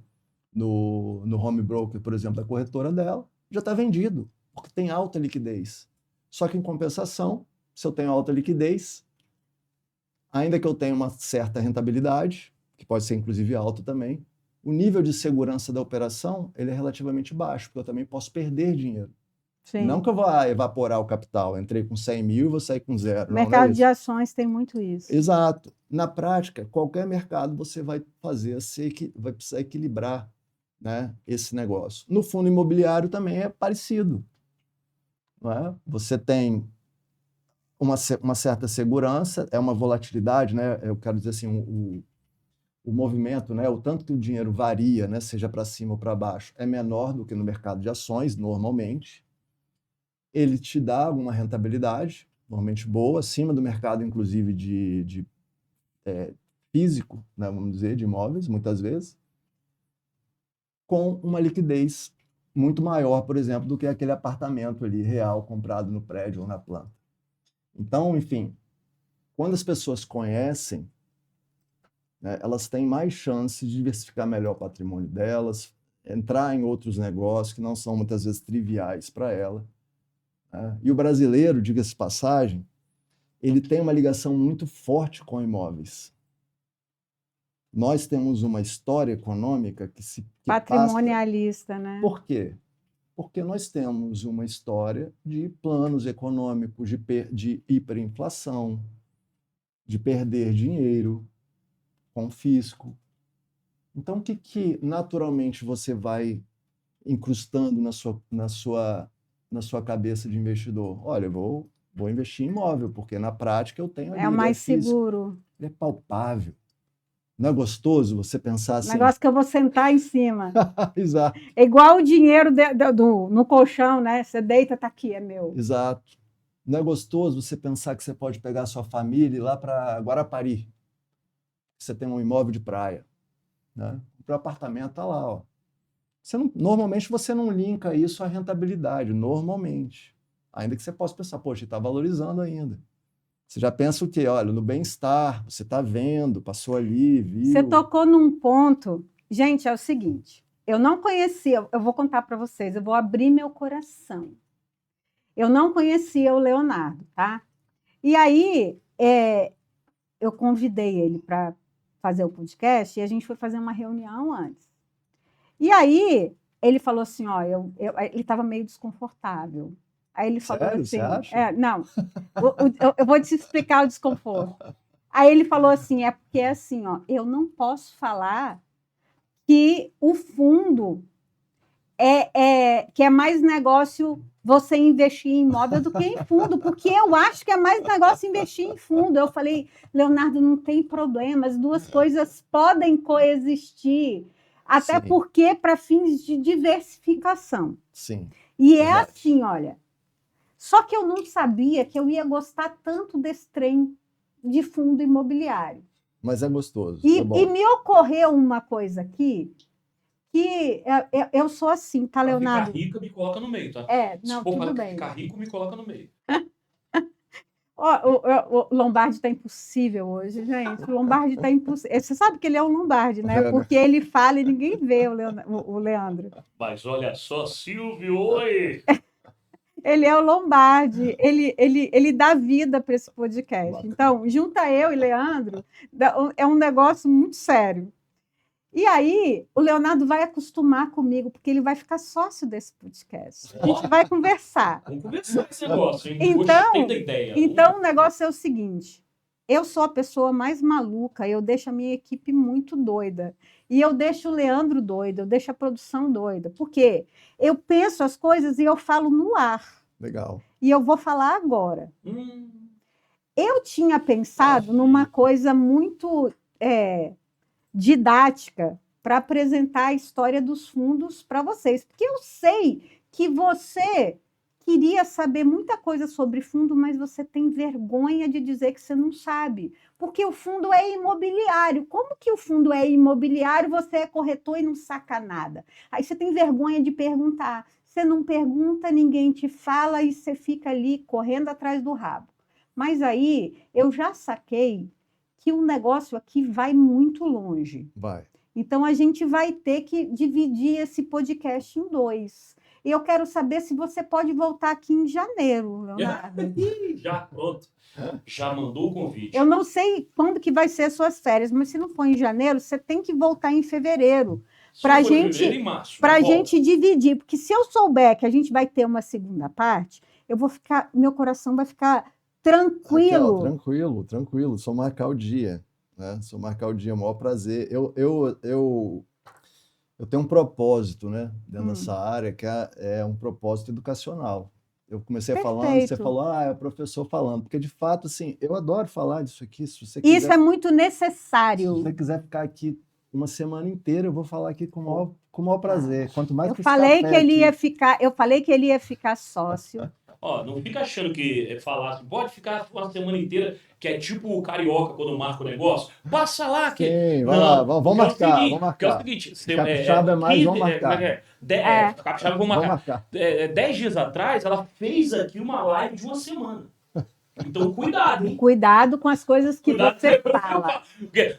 home broker, por exemplo, da corretora dela, já está vendido, porque tem alta liquidez. Só que, em compensação, se eu tenho alta liquidez, ainda que eu tenha uma certa rentabilidade, que pode ser inclusive alta também, o nível de segurança da operação ele é relativamente baixo, porque eu também posso perder dinheiro. Sim. Não que eu vá evaporar o capital, entrei com 100 mil e vou sair com zero. O mercado de ações tem muito isso. Exato. Na prática, qualquer mercado você vai vai precisar equilibrar, né, esse negócio. No fundo imobiliário também é parecido. Não é? Você tem uma certa segurança, é uma volatilidade, né? Eu quero dizer assim, o movimento, né, o tanto que o dinheiro varia, né, seja para cima ou para baixo, é menor do que no mercado de ações, normalmente. Ele te dá alguma rentabilidade, normalmente boa, acima do mercado, inclusive, de físico, né, vamos dizer, de imóveis, muitas vezes, com uma liquidez muito maior, por exemplo, do que aquele apartamento ali real comprado no prédio ou na planta. Então, enfim, quando as pessoas conhecem, né, elas têm mais chance de diversificar melhor o patrimônio delas, entrar em outros negócios que não são muitas vezes triviais para ela. Né? E o brasileiro, diga-se de passagem, ele tem uma ligação muito forte com imóveis. Nós temos uma história econômica que patrimonialista, passa... né? Por quê? Porque nós temos uma história de planos econômicos, de hiperinflação, de perder dinheiro com o fisco. Então, o que naturalmente você vai incrustando na sua cabeça de investidor? Olha, eu vou investir em imóvel, porque na prática eu tenho ali, é o mais seguro. Ele é palpável. Não é gostoso você pensar assim? Negócio que eu vou sentar em cima. Exato. É igual o dinheiro no colchão, né? Você deita, tá aqui, é meu. Exato. Não é gostoso você pensar que você pode pegar a sua família e ir lá para Guarapari. Você tem um imóvel de praia. Né? O apartamento está lá. Ó. Normalmente você não linka isso à rentabilidade, normalmente. Ainda que você possa pensar, poxa, está valorizando ainda. Você já pensa o quê? Olha, no bem-estar, você está vendo, passou ali, viu. Você tocou num ponto. Gente, é o seguinte, eu não conhecia, eu vou contar para vocês, eu vou abrir meu coração. Eu não conhecia o Leonardo, tá? E aí, eu convidei ele para fazer o podcast e a gente foi fazer uma reunião antes. E aí, ele falou assim, ó, ele estava meio desconfortável. Aí ele falou Sério? assim... Você acha? Não, eu vou te explicar o desconforto. Aí ele falou assim, porque é assim, ó, eu não posso falar que o fundo que é mais negócio você investir em imóvel do que em fundo, porque eu acho que é mais negócio investir em fundo. Eu falei, Leonardo, não tem problema, as duas coisas podem coexistir, até Sim. porque para fins de diversificação. Sim. E verdade. é assim, olha, só que eu não sabia que eu ia gostar tanto desse trem de fundo imobiliário. Mas é gostoso. E, é bom. e me ocorreu uma coisa aqui, que eu sou assim, tá, Leonardo? Ficar rica, me coloca no meio, tá? Não, tudo bem. Ficar rico, me coloca no meio. O Lombardi tá impossível hoje, gente. O Lombardi tá impossível. Você sabe que ele é um Lombardi, né? Porque ele fala e ninguém vê o Leandro. Mas olha só, Silvio, oi! Ele é o Lombardi, ele dá vida para esse podcast. Então, junta eu e Leandro, é um negócio muito sério. E aí, o Leonardo vai acostumar comigo, porque ele vai ficar sócio desse podcast. A gente vai conversar. Vamos conversar esse negócio, hein? Então, o negócio é o seguinte, eu sou a pessoa mais maluca, eu deixo a minha equipe muito doida. E eu deixo o Leandro doido, eu deixo a produção doida. Por quê? Eu penso as coisas e eu falo no ar. Legal. E eu vou falar agora. Eu tinha pensado numa coisa muito didática para apresentar a história dos fundos para vocês, porque eu sei que você queria saber muita coisa sobre fundo, mas você tem vergonha de dizer que você não sabe, porque o fundo é imobiliário. Como que o fundo é imobiliário, você é corretor e não saca nada? Aí você tem vergonha de perguntar. Você não pergunta, ninguém te fala e você fica ali correndo atrás do rabo. Mas aí eu já saquei que o negócio aqui vai muito longe. Vai. Então a gente vai ter que dividir esse podcast em 2. E eu quero saber se você pode voltar aqui em janeiro, Leonardo. Já, pronto. Já mandou o convite. Eu não sei quando que vai ser as suas férias, mas se não for em janeiro, você tem que voltar em fevereiro. Para a gente dividir, porque se eu souber que a gente vai ter uma segunda parte, eu vou ficar, meu coração vai ficar tranquilo. Raquel, tranquilo. Só marcar o dia, né? Só marcar o dia, é o maior prazer. Eu tenho um propósito, né, dentro dessa área, que é um propósito educacional. Eu comecei falando, você falou, é o professor falando, porque de fato, assim, eu adoro falar disso aqui. Se você quiser, isso é muito necessário. Se você quiser ficar aqui uma semana inteira, eu vou falar aqui com o maior prazer. Quanto mais eu falei que ele ia ficar, eu falei que ele ia ficar sócio. Ó, não fica achando que falar assim, pode ficar uma semana inteira, que é tipo o carioca quando marca o negócio. Passa lá. Que... Sim, vai lá, vamos marcar, vamos marcar. É o seguinte, Capixaba é mais, vamos marcar. Capixaba, vamos marcar. 10 dias atrás, ela fez aqui uma live de uma semana. Então, cuidado, hein? Cuidado com as coisas que você fala.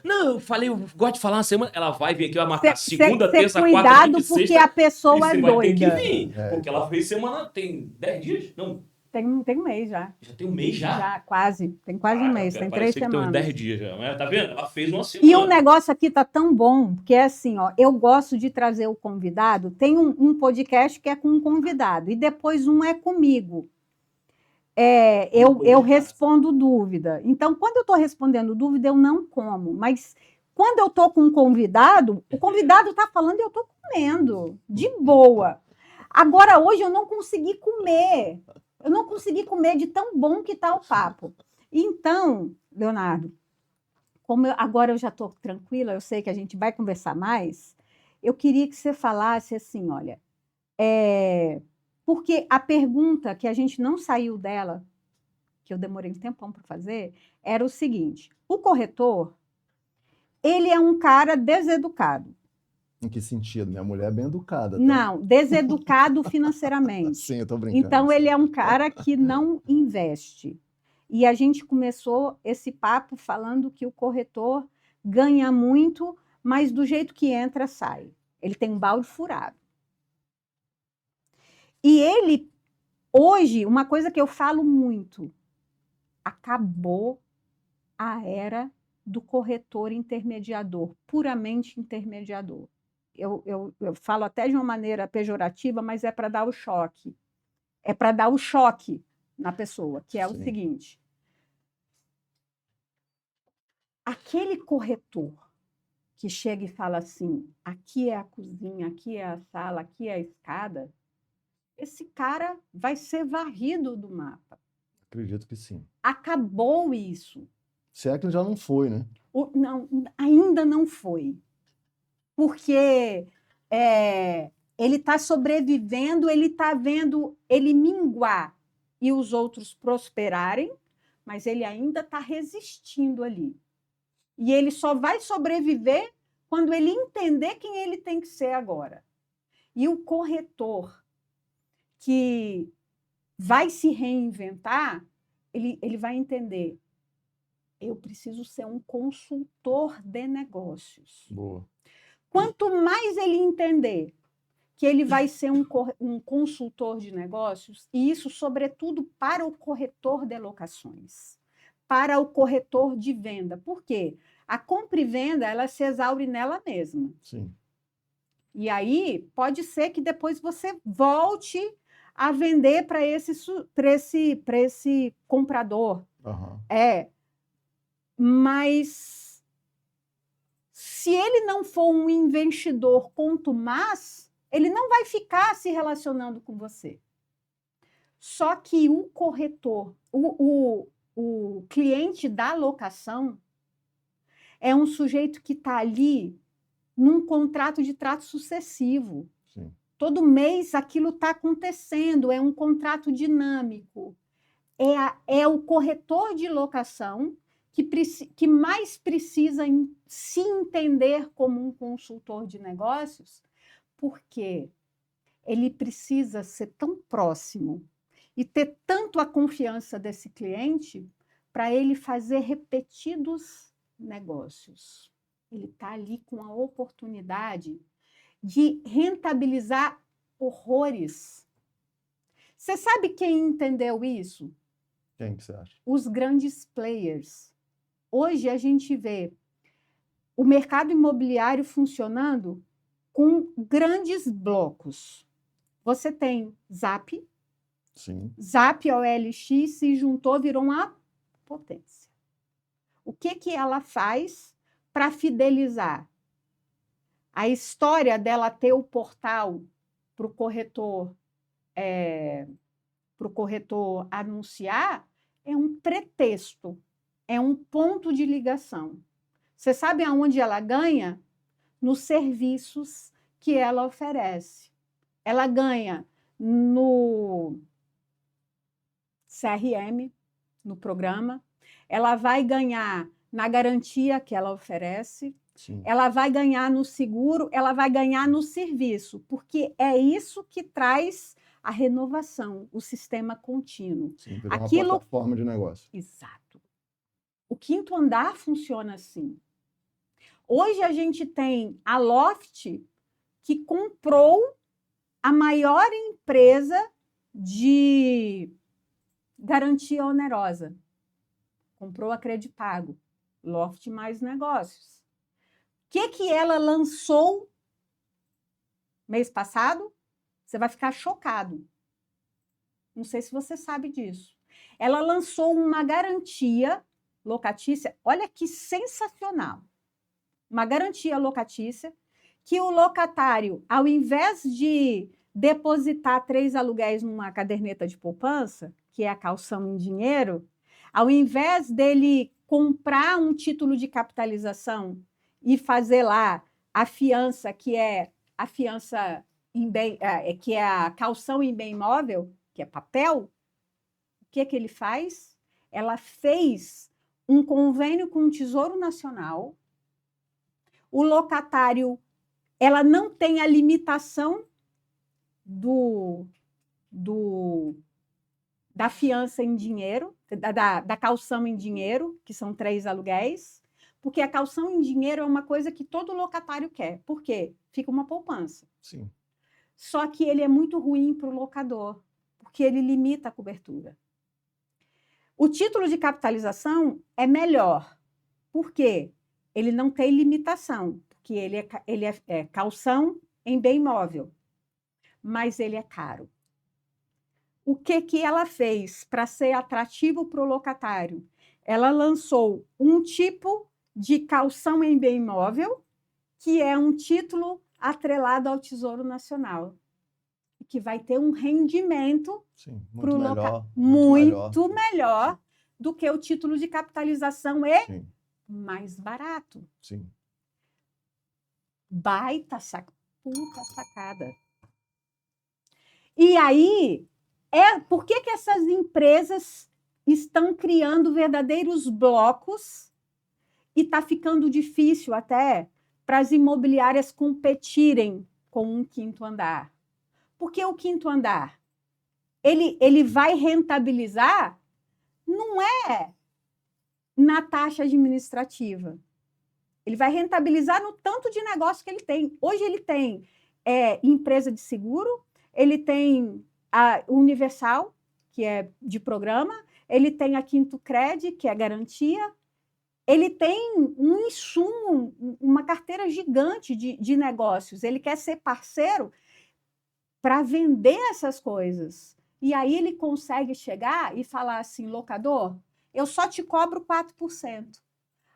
Não, eu falei, eu gosto de falar uma semana. Ela vai vir aqui, vai marcar segunda, terça, cuidado quarta, quinta e porque sexta. a pessoa é doida. Vai ter que vir, porque ela fez semana, tem 10 dias? Não. Tem um mês já. Já tem um mês já? Já, quase. Tem quase um mês, tem 3 semanas. Tem 10 dias já. Mas, tá vendo? Ela fez uma semana. E o negócio aqui tá tão bom, que é assim, ó, eu gosto de trazer o convidado. Tem um podcast que é com um convidado, e depois um é comigo. Eu respondo dúvida. Então, quando eu estou respondendo dúvida, eu não como. Mas quando eu estou com um convidado, o convidado está falando e eu estou comendo, de boa. Agora, hoje, eu não consegui comer. Eu não consegui comer de tão bom que está o papo. Então, Leonardo, agora eu já estou tranquila, eu sei que a gente vai conversar mais, eu queria que você falasse assim, olha, porque a pergunta que a gente não saiu dela, que eu demorei um tempão para fazer, era o seguinte: o corretor, ele é um cara deseducado. Em que sentido? Minha mulher é bem educada. Tá? Não, deseducado financeiramente. Sim, eu estou brincando. Então, ele é um cara que não investe. E a gente começou esse papo falando que o corretor ganha muito, mas do jeito que entra, sai. Ele tem um balde furado. E ele, hoje, uma coisa que eu falo muito, acabou a era do corretor intermediador, puramente intermediador. Eu falo até de uma maneira pejorativa, mas é para dar o choque. É para dar o choque na pessoa, que é o seguinte: aquele corretor que chega e fala assim, aqui é a cozinha, aqui é a sala, aqui é a escada, esse cara vai ser varrido do mapa. Acredito que sim. Acabou isso. Se é que já não foi, né? Não, ainda não foi. Porque ele está sobrevivendo, ele está vendo ele minguar e os outros prosperarem, mas ele ainda está resistindo ali. E ele só vai sobreviver quando ele entender quem ele tem que ser agora. E o corretor que vai se reinventar, ele vai entender: eu preciso ser um consultor de negócios. Boa. Quanto mais ele entender que ele vai ser um consultor de negócios, e isso, sobretudo, para o corretor de locações, para o corretor de venda. Por quê? A compra e venda, ela se exaure nela mesma. Sim. E aí, pode ser que depois você volte a vender para esse comprador. Uhum. Mas se ele não for um investidor contumaz, ele não vai ficar se relacionando com você. Só que o corretor, o cliente da locação, é um sujeito que está ali num contrato de trato sucessivo. Sim. Todo mês aquilo está acontecendo, é um contrato dinâmico. É o corretor de locação que mais precisa se entender como um consultor de negócios, porque ele precisa ser tão próximo e ter tanto a confiança desse cliente para ele fazer repetidos negócios. Ele está ali com a oportunidade de rentabilizar horrores. Você sabe quem entendeu isso? Quem que você acha? Os grandes players. Hoje a gente vê o mercado imobiliário funcionando com grandes blocos. Você tem Zap, Sim. Zap OLX se juntou, virou uma potência. O que ela faz para fidelizar? A história dela ter o portal para o corretor anunciar é um pretexto, é um ponto de ligação. Você sabe aonde ela ganha? Nos serviços que ela oferece. Ela ganha no CRM, no programa, ela vai ganhar na garantia que ela oferece, Sim. ela vai ganhar no seguro, ela vai ganhar no serviço, porque é isso que traz a renovação, o sistema contínuo. Sim, virou uma Aquilo... plataforma de negócio. Exato. O quinto andar funciona assim. Hoje a gente tem a Loft, que comprou a maior empresa de garantia onerosa. Comprou a Credipago, Loft Mais Negócios. O que ela lançou mês passado? Você vai ficar chocado. Não sei se você sabe disso. Ela lançou uma garantia locatícia, olha que sensacional. Uma garantia locatícia que o locatário, ao invés de depositar 3 aluguéis numa caderneta de poupança, que é a calção em dinheiro, ao invés dele comprar um título de capitalização e fazer lá a fiança, que é a fiança em bem, que é a calção em bem imóvel, que é papel, o que ele faz? Ela fez um convênio com o Tesouro Nacional. O locatário, ela não tem a limitação da fiança em dinheiro, da calção em dinheiro, que são 3 aluguéis, porque a calção em dinheiro é uma coisa que todo locatário quer. Por quê? Fica uma poupança. Sim. Só que ele é muito ruim para o locador, porque ele limita a cobertura. O título de capitalização é melhor. Por quê? Ele não tem limitação, porque ele é calção em bem imóvel, mas ele é caro. O que ela fez para ser atrativo para o locatário? Ela lançou um tipo de calção em bem imóvel, que é um título atrelado ao Tesouro Nacional, que vai ter um rendimento para o locatário muito melhor do que o título de capitalização e mais barato. Sim. Baita puta sacada. E aí, por que essas empresas estão criando verdadeiros blocos e está ficando difícil até para as imobiliárias competirem com um quinto andar? Porque o quinto andar, ele vai rentabilizar, não é na taxa administrativa. Ele vai rentabilizar no tanto de negócio que ele tem. Hoje ele tem empresa de seguro, ele tem a Universal, que é de programa, ele tem a Quinto Cred, que é garantia, ele tem um insumo, uma carteira gigante de negócios. Ele quer ser parceiro para vender essas coisas. E aí ele consegue chegar e falar assim, locador, eu só te cobro 4%.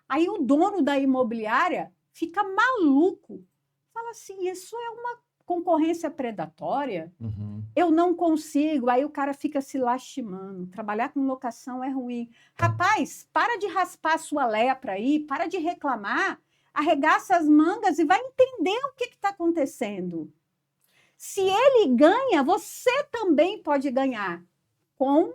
Aí o dono da imobiliária fica maluco. Fala assim, isso é uma concorrência predatória, Uhum. eu não consigo, aí o cara fica se lastimando. Trabalhar com locação é ruim. Rapaz, para de raspar a sua lepra aí, para de reclamar, arregaça as mangas e vai entender o que está acontecendo. Se ele ganha, você também pode ganhar com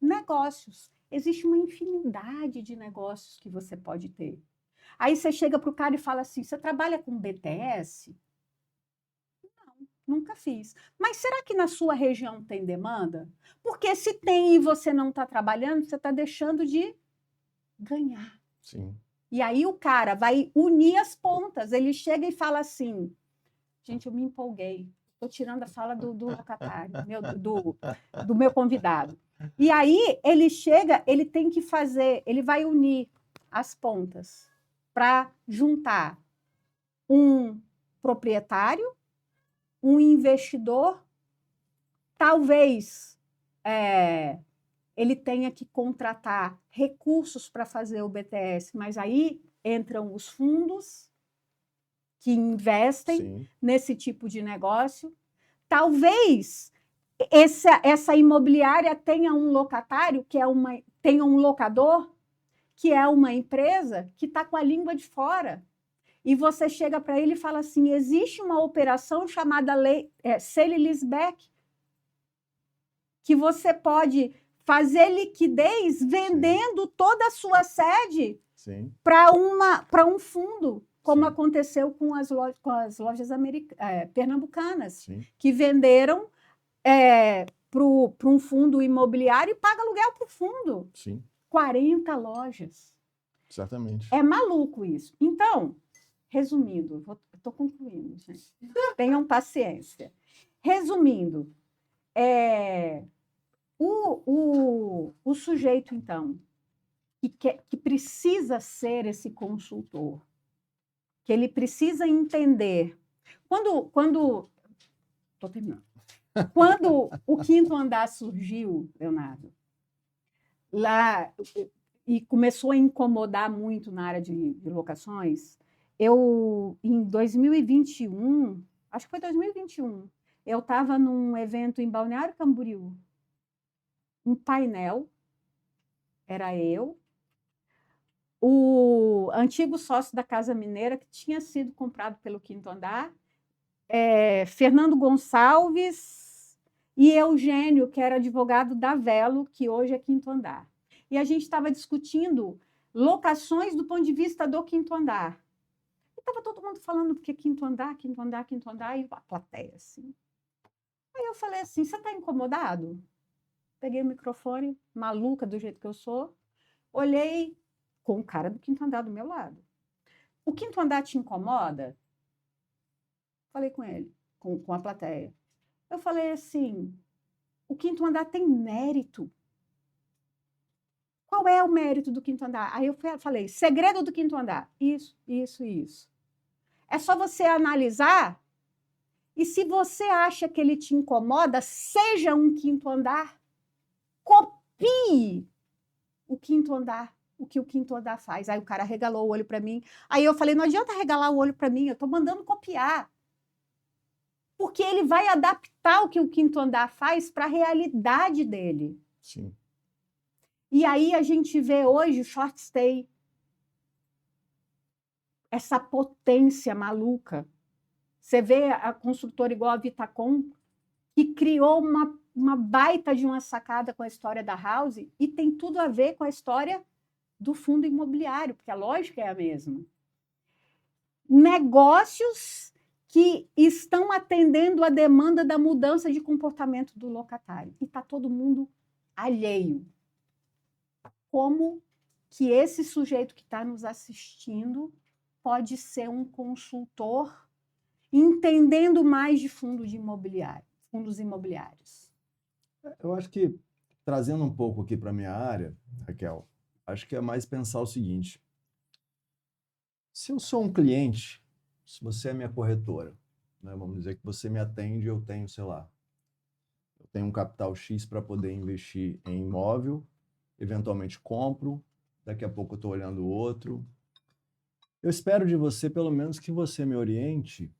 negócios. Existe uma infinidade de negócios que você pode ter. Aí você chega para o cara e fala assim: você trabalha com BTS? Nunca fiz. Mas será que na sua região tem demanda? Porque se tem e você não está trabalhando, você está deixando de ganhar. Sim. E aí o cara vai unir as pontas. Ele chega e fala assim: gente, eu me empolguei. Estou tirando a fala do locatário, do meu convidado. E aí ele chega, ele tem que fazer, ele vai unir as pontas para juntar um proprietário, um investidor, talvez ele tenha que contratar recursos para fazer o BTS, mas aí entram os fundos que investem Sim. nesse tipo de negócio. Talvez essa imobiliária tenha um locatário, tenha um locador, que é uma empresa que está com a língua de fora. E você chega para ele e fala assim: existe uma operação chamada sale-leaseback, que você pode fazer liquidez vendendo toda a sua sede para um fundo, como aconteceu com as lojas pernambucanas, que venderam para um fundo imobiliário e paga aluguel para o fundo. 40 lojas. Exatamente. É maluco isso. Então, resumindo, estou concluindo, gente. Tenham paciência. Resumindo, o sujeito, então, que precisa ser esse consultor, que ele precisa entender. Estou terminando. Quando o quinto andar surgiu, Leonardo, lá, e começou a incomodar muito na área de locações, em 2021, acho que foi 2021, eu estava num evento em Balneário Camboriú, um painel, era eu, o antigo sócio da Casa Mineira, que tinha sido comprado pelo quinto andar, Fernando Gonçalves e Eugênio, que era advogado da Velo, que hoje é quinto andar. E a gente estava discutindo locações do ponto de vista do quinto andar. E estava todo mundo falando porque quinto andar, quinto andar, quinto andar, e a plateia, assim. Aí eu falei assim: você está incomodado? Peguei o microfone, maluca do jeito que eu sou, olhei com o cara do quinto andar do meu lado. O quinto andar te incomoda? Falei com ele, com a plateia. Eu falei assim: o quinto andar tem mérito. Qual é o mérito do quinto andar? Aí eu falei: segredo do quinto andar. Isso, isso e isso. É só você analisar, e se você acha que ele te incomoda, seja um quinto andar, copie o quinto andar, o que o quinto andar faz. Aí o cara regalou o olho para mim. Aí eu falei: não adianta regalar o olho para mim, eu estou mandando copiar. Porque ele vai adaptar o que o quinto andar faz para a realidade dele. Sim. E aí a gente vê hoje o short stay, essa potência maluca. Você vê a construtora igual a Vitacom, que criou uma baita de uma sacada com a história da House, e tem tudo a ver com a história do fundo imobiliário, porque a lógica é a mesma. Negócios que estão atendendo a demanda da mudança de comportamento do locatário. E está todo mundo alheio. Como que esse sujeito que está nos assistindo pode ser um consultor entendendo mais de fundos imobiliários? Eu acho que, trazendo um pouco aqui para a minha área, Raquel, acho que é mais pensar o seguinte: se eu sou um cliente, se você é minha corretora, né, vamos dizer que você me atende, eu tenho, sei lá, eu tenho um capital X para poder investir em imóvel, eventualmente compro, daqui a pouco eu estou olhando outro. Eu espero de você, pelo menos, que você me oriente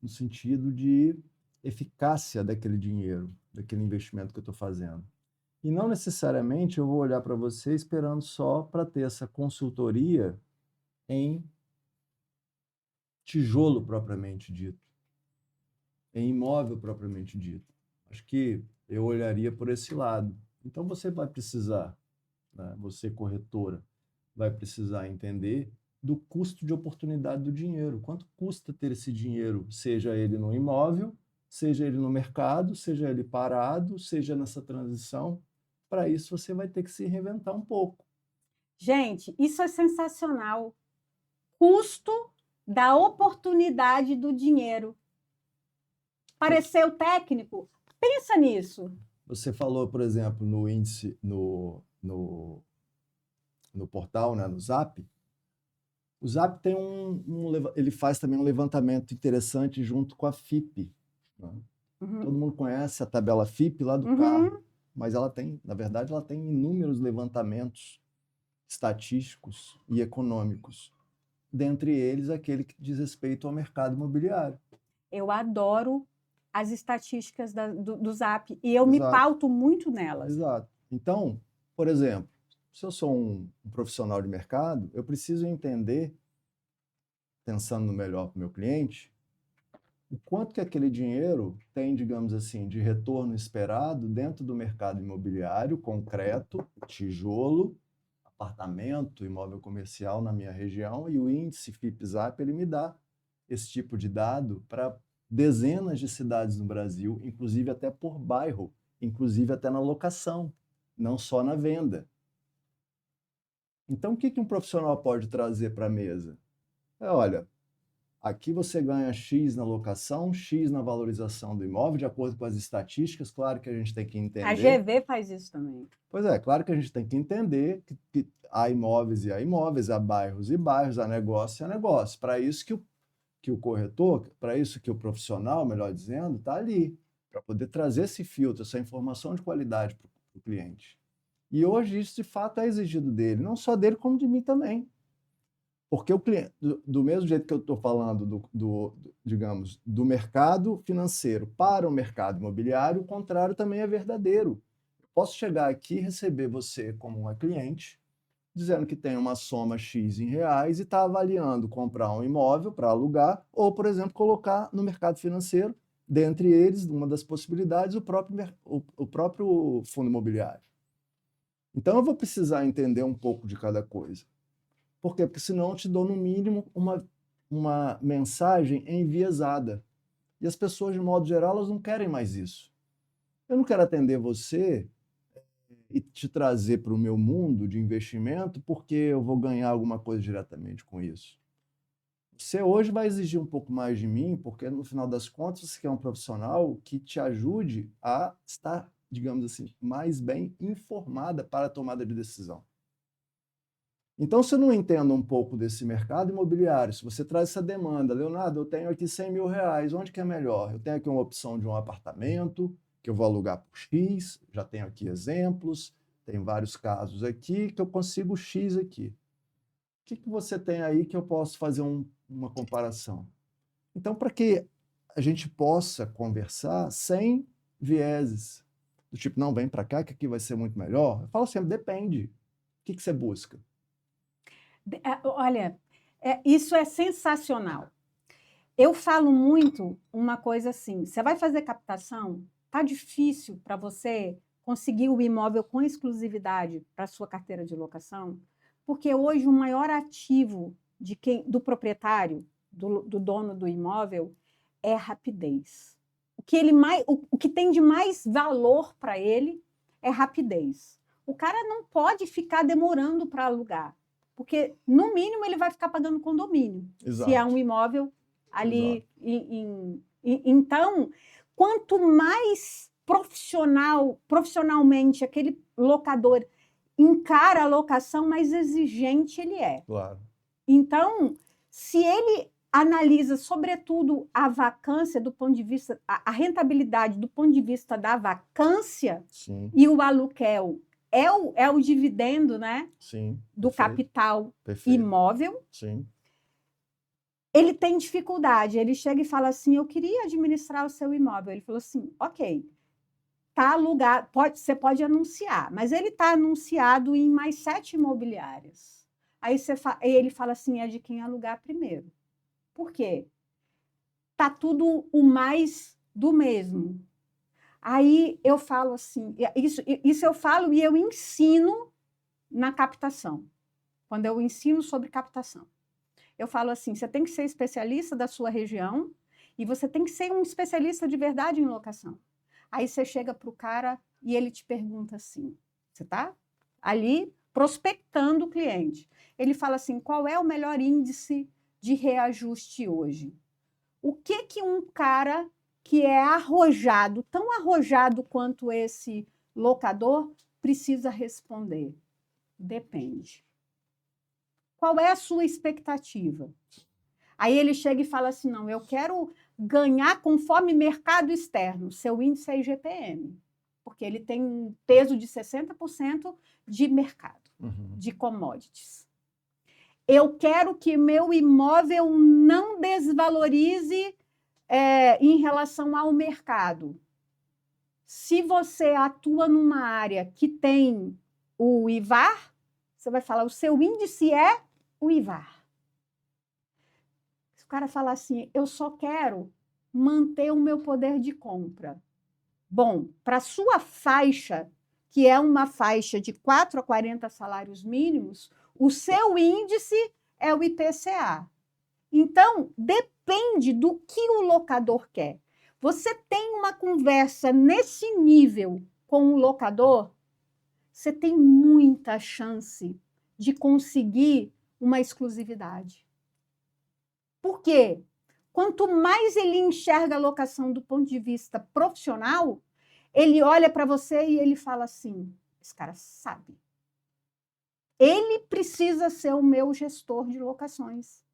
no sentido de eficácia daquele dinheiro, daquele investimento que eu estou fazendo. E não necessariamente eu vou olhar para você esperando só para ter essa consultoria em tijolo propriamente dito, em imóvel propriamente dito. Acho que eu olharia por esse lado. Então você vai precisar, né, você corretora, vai precisar entender do custo de oportunidade do dinheiro. Quanto custa ter esse dinheiro, seja ele no imóvel, seja ele no mercado, seja ele parado, seja nessa transição. Para isso você vai ter que se reinventar um pouco. Gente, isso é sensacional. Custo da oportunidade do dinheiro. Pareceu técnico? Pensa nisso. Você falou, por exemplo, no índice, no portal, né, no Zap. O Zap tem ele faz também um levantamento interessante junto com a FIP. Né? Todo mundo conhece a tabela FIP lá do carro, mas ela tem, na verdade, ela tem inúmeros levantamentos estatísticos e econômicos. Dentre eles, aquele que diz respeito ao mercado imobiliário. Eu adoro as estatísticas do Zap e eu me pauto muito nelas. Exato. Então, por exemplo, se eu sou um profissional de mercado, eu preciso entender, pensando no melhor para o meu cliente, o quanto que aquele dinheiro tem, digamos assim, de retorno esperado dentro do mercado imobiliário, concreto, tijolo, apartamento, imóvel comercial na minha região, e o índice FIP-ZAP, ele me dá esse tipo de dado para dezenas de cidades no Brasil, inclusive até por bairro, inclusive até na locação, não só na venda. Então, o que um profissional pode trazer para a mesa? Olha, aqui você ganha X na locação, X na valorização do imóvel, de acordo com as estatísticas. Claro que a gente tem que entender. A GV faz isso também. Pois é, claro que a gente tem que entender que há imóveis e há imóveis, há bairros e bairros, há negócio e há negócio. Para isso que o corretor, para isso que o profissional, melhor dizendo, está ali, para poder trazer esse filtro, essa informação de qualidade para o cliente. E hoje isso, de fato, é exigido dele, não só dele, como de mim também. Porque o cliente, do mesmo jeito que eu estou falando digamos, do mercado financeiro para o mercado imobiliário, o contrário também é verdadeiro. Eu posso chegar aqui e receber você como uma cliente, dizendo que tem uma soma X em reais e está avaliando comprar um imóvel para alugar ou, por exemplo, colocar no mercado financeiro, dentre eles, uma das possibilidades, o próprio fundo imobiliário. Então, eu vou precisar entender um pouco de cada coisa. Por quê? Porque senão eu te dou, no mínimo, uma mensagem enviesada. E as pessoas, de modo geral, elas não querem mais isso. Eu não quero atender você e te trazer para o meu mundo de investimento porque eu vou ganhar alguma coisa diretamente com isso. Você hoje vai exigir um pouco mais de mim, porque no final das contas você quer um profissional que te ajude a estar, digamos assim, mais bem informada para a tomada de decisão. Então, se eu não entendo um pouco desse mercado imobiliário, se você traz essa demanda, Leonardo, eu tenho aqui 100 mil reais, onde que é melhor? Eu tenho aqui uma opção de um apartamento, que eu vou alugar por X, já tenho aqui exemplos, tem vários casos aqui, que eu consigo X aqui. O que você tem aí que eu posso fazer uma comparação? Então, para que a gente possa conversar sem vieses, do tipo, não, vem para cá que aqui vai ser muito melhor, eu falo sempre, depende. O que você busca? Olha, isso é sensacional. Eu falo muito uma coisa assim, você vai fazer captação, tá difícil para você conseguir o imóvel com exclusividade para a sua carteira de locação, porque hoje o maior ativo do proprietário, do dono do imóvel, é a rapidez. O que tem de mais valor para ele é rapidez. O cara não pode ficar demorando para alugar, porque, no mínimo, ele vai ficar pagando condomínio, Exato. Se é um imóvel ali. Então, quanto mais profissionalmente aquele locador encara a locação, mais exigente ele é. Claro. Então, se ele analisa, sobretudo, a vacância do ponto de vista, a rentabilidade do ponto de vista da vacância, sim, e o aluguel é o dividendo, né? Sim, Do perfeito, capital perfeito, imóvel. sim. Ele tem dificuldade, ele chega e fala assim, eu queria administrar o seu imóvel. Ele falou assim, ok, está alugado, você pode anunciar, mas ele está anunciado em mais 7 imobiliárias. Aí ele fala assim, é de quem alugar primeiro. Por quê? Está tudo o mais do mesmo. Aí eu falo assim, isso eu falo e eu ensino na captação, quando eu ensino sobre captação. Eu falo assim, você tem que ser especialista da sua região e você tem que ser um especialista de verdade em locação. Aí você chega para o cara e ele te pergunta assim, você está ali prospectando o cliente. Ele fala assim, qual é o melhor índice de reajuste hoje? O que um cara que é arrojado, tão arrojado quanto esse locador, precisa responder? Depende. Qual é a sua expectativa? Aí ele chega e fala assim, não, eu quero ganhar conforme mercado externo. Seu índice é IGPM, porque ele tem um peso de 60% de mercado, de commodities. Eu quero que meu imóvel não desvalorize em relação ao mercado. Se você atua numa área que tem o IVAR, você vai falar, o seu índice é o IVAR. Se o cara falar assim, eu só quero manter o meu poder de compra. Bom, para a sua faixa, que é uma faixa de 4 a 40 salários mínimos, o seu índice é o IPCA. Então, depende do que o locador quer. Você tem uma conversa nesse nível com o locador, você tem muita chance de conseguir uma exclusividade. Por quê? Quanto mais ele enxerga a locação do ponto de vista profissional, ele olha para você e ele fala assim, esse cara sabe. Ele precisa ser o meu gestor de locações.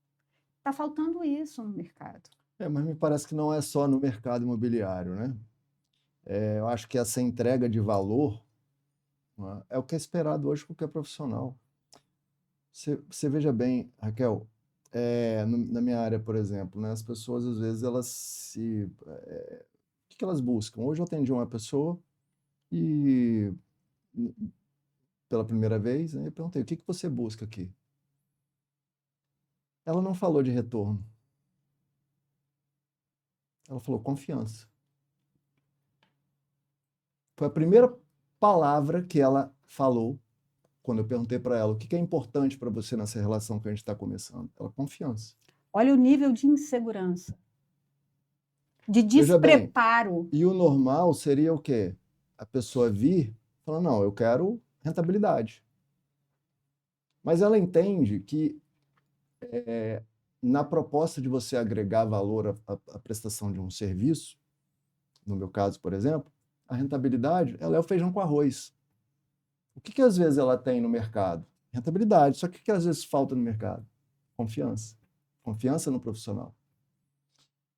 Está faltando isso no mercado. Mas me parece que não é só no mercado imobiliário, né? Eu acho que essa entrega de valor, né, é o que é esperado hoje por qualquer profissional. Você veja bem, Raquel, na minha área, por exemplo, né, as pessoas, às vezes, o que elas buscam? Hoje eu atendi uma pessoa e, pela primeira vez, eu perguntei, o que você busca aqui? Ela não falou de retorno. Ela falou confiança. Foi a primeira palavra que ela falou quando eu perguntei para ela o que é importante para você nessa relação que a gente está começando. Ela, confiança. Olha o nível de insegurança, de Veja bem, despreparo. e o normal seria o quê? A pessoa vir e falar, não, eu quero rentabilidade. Mas ela entende que na proposta de você agregar valor à prestação de um serviço, no meu caso, por exemplo, a rentabilidade ela é o feijão com arroz. O que às vezes ela tem no mercado? Rentabilidade. Só que o que às vezes falta no mercado? Confiança. Confiança no profissional.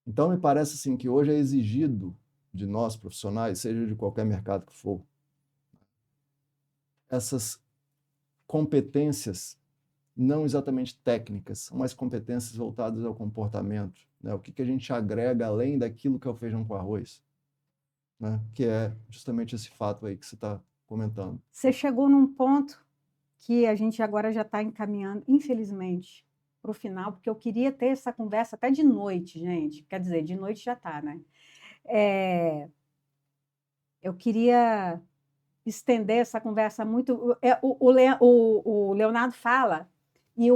Então, me parece assim, que hoje é exigido de nós profissionais, seja de qualquer mercado que for, essas competências não exatamente técnicas, são mais competências voltadas ao comportamento, né? O que a gente agrega além daquilo que é o feijão com arroz, né? Que é justamente esse fato aí que você está comentando. Você chegou num ponto que a gente agora já está encaminhando, infelizmente, para o final, porque eu queria ter essa conversa até de noite, gente. Quer dizer, de noite já está, né? Eu queria estender essa conversa muito... O Leonardo fala e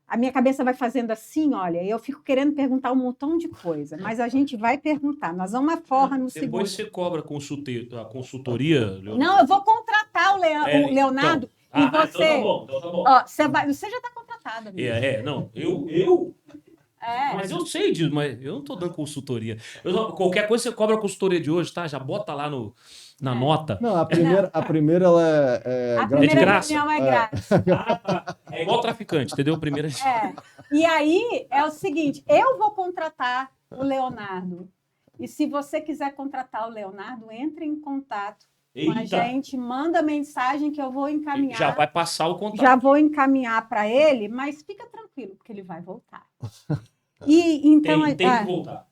a minha cabeça vai fazendo assim, olha, e eu fico querendo perguntar um montão de coisa, mas a gente vai perguntar. Nós vamos a forra no segundo. Depois você cobra a consultoria, Leonardo? Não, eu vou contratar o Leonardo então, e você... Então tá bom. Ó, você já está contratado. Não, mas eu sei disso, mas eu não tô dando consultoria. Qualquer coisa você cobra a consultoria de hoje, tá? Já bota lá na nota. Não, a primeira ela a primeira de graça. reunião é grátis. Tá. É igual traficante, entendeu? Primeira... E aí é o seguinte, eu vou contratar o Leonardo. E se você quiser contratar o Leonardo, entre em contato com a gente, manda mensagem que eu vou encaminhar. Já vai passar o contato. Já vou encaminhar para ele, mas fica tranquilo, porque ele vai voltar. E então tem que voltar.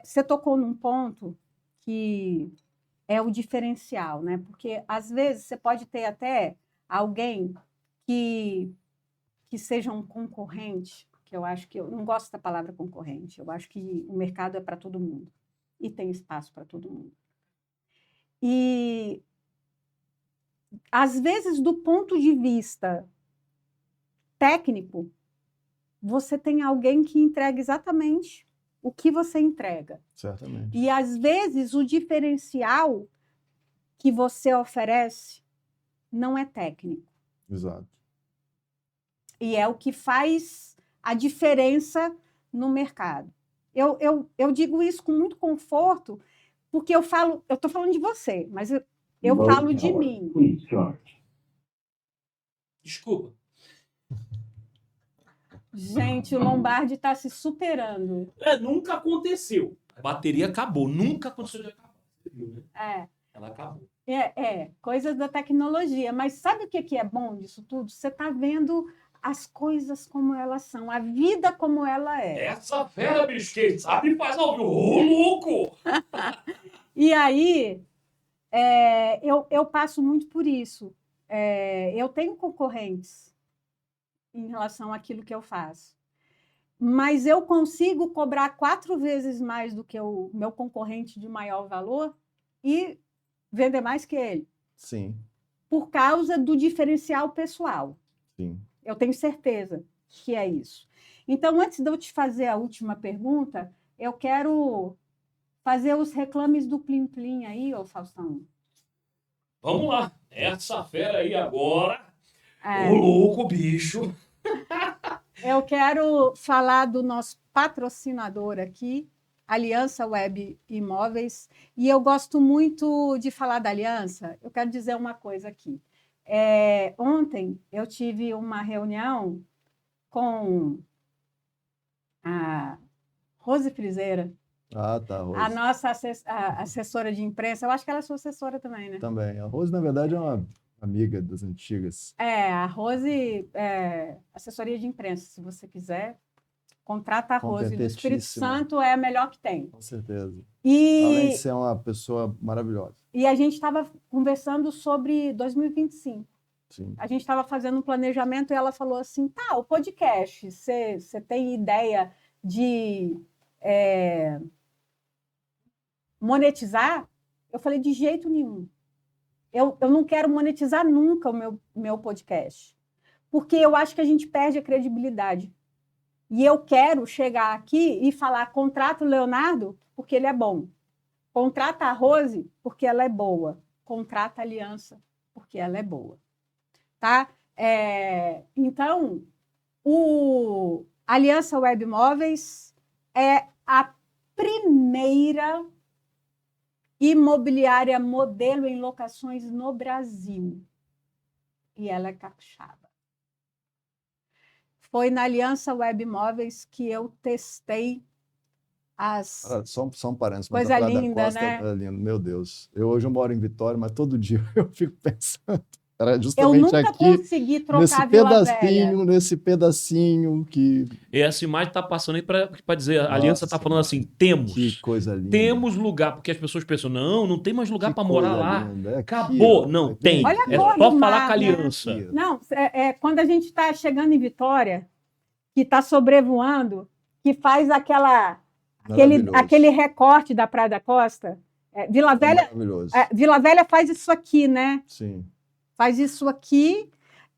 Você tocou num ponto que é o diferencial, né? Porque às vezes você pode ter até alguém que seja um concorrente, que eu acho que eu não gosto da palavra concorrente. Eu acho que o mercado é para todo mundo e tem espaço para todo mundo. E às vezes, do ponto de vista técnico, você tem alguém que entrega exatamente o que você entrega. Certamente. E, às vezes, o diferencial que você oferece não é técnico. Exato. E é o que faz a diferença no mercado. Eu digo isso com muito conforto, porque eu estou falando de você, mas eu falo de mim. Desculpa. Gente, o Lombardi está se superando. Nunca aconteceu. A bateria acabou. Nunca aconteceu de acabar. Você viu, né? Ela acabou. Coisas da tecnologia. Mas sabe o que é bom disso tudo? Você está vendo as coisas como elas são, a vida como ela é. Essa fera, bicho, quem sabe faz ao vivo. Ô, louco! E aí, eu passo muito por isso. Eu tenho concorrentes em relação àquilo que eu faço. Mas eu consigo cobrar 4 vezes mais do que o meu concorrente de maior valor e vender mais que ele. Sim. Por causa do diferencial pessoal. Sim. Eu tenho certeza que é isso. Então, antes de eu te fazer a última pergunta, eu quero fazer os reclames do Plim Plim aí, ô Faustão. Vamos lá. Essa fera aí agora. Ô, louco, bicho. Eu quero falar do nosso patrocinador aqui, Aliança Web Imóveis. E eu gosto muito de falar da Aliança. Eu quero dizer uma coisa aqui. Ontem eu tive uma reunião com a Rose Frizeira. Ah, tá, Rose. A nossa assessora de imprensa. Eu acho que ela é sua assessora também, né? Também. A Rose, na verdade, é uma amiga das antigas. A Rose assessoria de imprensa, se você quiser. Contrata a Rose do Espírito Santo, é a melhor que tem. Com certeza. Além de ser uma pessoa maravilhosa. E a gente estava conversando sobre 2025. Sim. A gente estava fazendo um planejamento e ela falou assim, tá, o podcast, você tem ideia de monetizar? Eu falei, de jeito nenhum. Eu não quero monetizar nunca o meu podcast, porque eu acho que a gente perde a credibilidade. E eu quero chegar aqui e falar, contrata o Leonardo porque ele é bom. Contrata a Rose porque ela é boa. Contrata a Aliança porque ela é boa. Tá? Então, o Aliança Web Imóveis é a primeira imobiliária modelo em locações no Brasil. E ela é capixaba. Foi na Aliança Web Imóveis que eu testei as... Só um parênteses. Coisa linda, né? É lindo, meu Deus. Hoje eu moro em Vitória, mas todo dia eu fico pensando. Era justamente eu nunca aqui, consegui trocar a Vila Velha. Nesse pedacinho que... Essa imagem está passando aí para dizer, a Aliança está falando assim, temos. Que coisa linda. Temos lugar, porque as pessoas pensam, não tem mais lugar para morar lá. Linda. Acabou. Não, tem. Olha é só falar mar, com a Aliança. Né? Não, quando a gente está chegando em Vitória, que está sobrevoando, que faz aquele recorte da Praia da Costa, Vila Velha, Vila Velha faz isso aqui, né? Sim. Faz isso aqui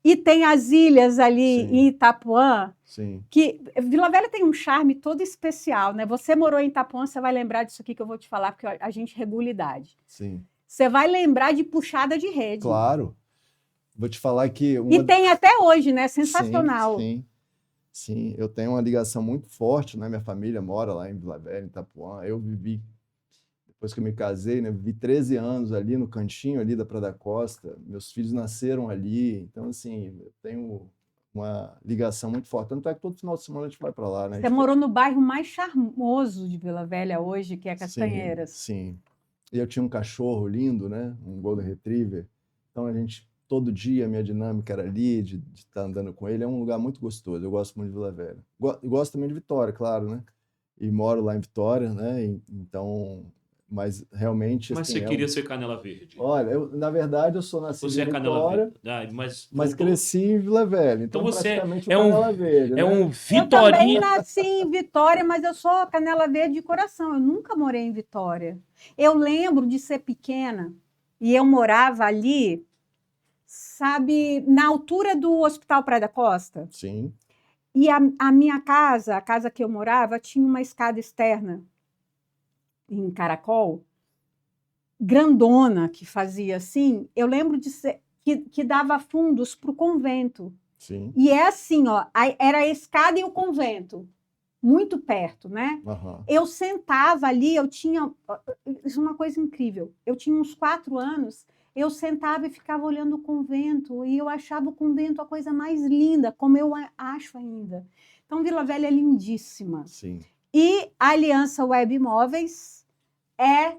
e tem as ilhas ali em Itapuã. Sim. Que Vila Velha tem um charme todo especial, né? Você morou em Itapuã, você vai lembrar disso aqui que eu vou te falar, porque a gente regula idade. Sim. Você vai lembrar de puxada de rede. Claro. Vou te falar que... E tem até hoje, né? Sensacional. Sim. Eu tenho uma ligação muito forte, né? Minha família mora lá em Vila Velha, em Itapuã. Eu vivi... Depois que eu me casei, né, vivi 13 anos ali no cantinho ali da Praia da Costa. Meus filhos nasceram ali. Então, assim, eu tenho uma ligação muito forte. Tanto é que todo final de semana a gente vai para lá, né? Você morou no bairro mais charmoso de Vila Velha hoje, que é Castanheiras. Sim. E eu tinha um cachorro lindo, né? Um Golden Retriever. Então todo dia a minha dinâmica era ali, de estar andando com ele. É um lugar muito gostoso. Eu gosto muito de Vila Velha. Gosto também de Vitória, claro, né? E moro lá em Vitória, né? Então, mas realmente, Mas assim, você queria ser Canela Verde. Olha, na verdade, eu sou nascido Você em é Canela Vitória, Verde. Mas cresci em Vila Velha. Então você praticamente é o Canela Verde, né? um Eu também Vitorinha. nasci em Vitória, mas eu sou Canela Verde de coração. Eu nunca morei em Vitória. Eu lembro de ser pequena e eu morava ali, sabe, na altura do Hospital Praia da Costa. Sim. E a minha casa, a casa que eu morava, tinha uma escada externa em Caracol, grandona, que fazia assim. Eu lembro de ser, que dava fundos para o convento. Sim. E é assim, ó, era a escada e o convento, muito perto, né? Uhum. Eu sentava ali, isso é uma coisa incrível. Eu tinha uns 4 anos, eu sentava e ficava olhando o convento, e eu achava o convento a coisa mais linda, como eu acho ainda. Então, Vila Velha é lindíssima. Sim. E a Aliança Web Imóveis é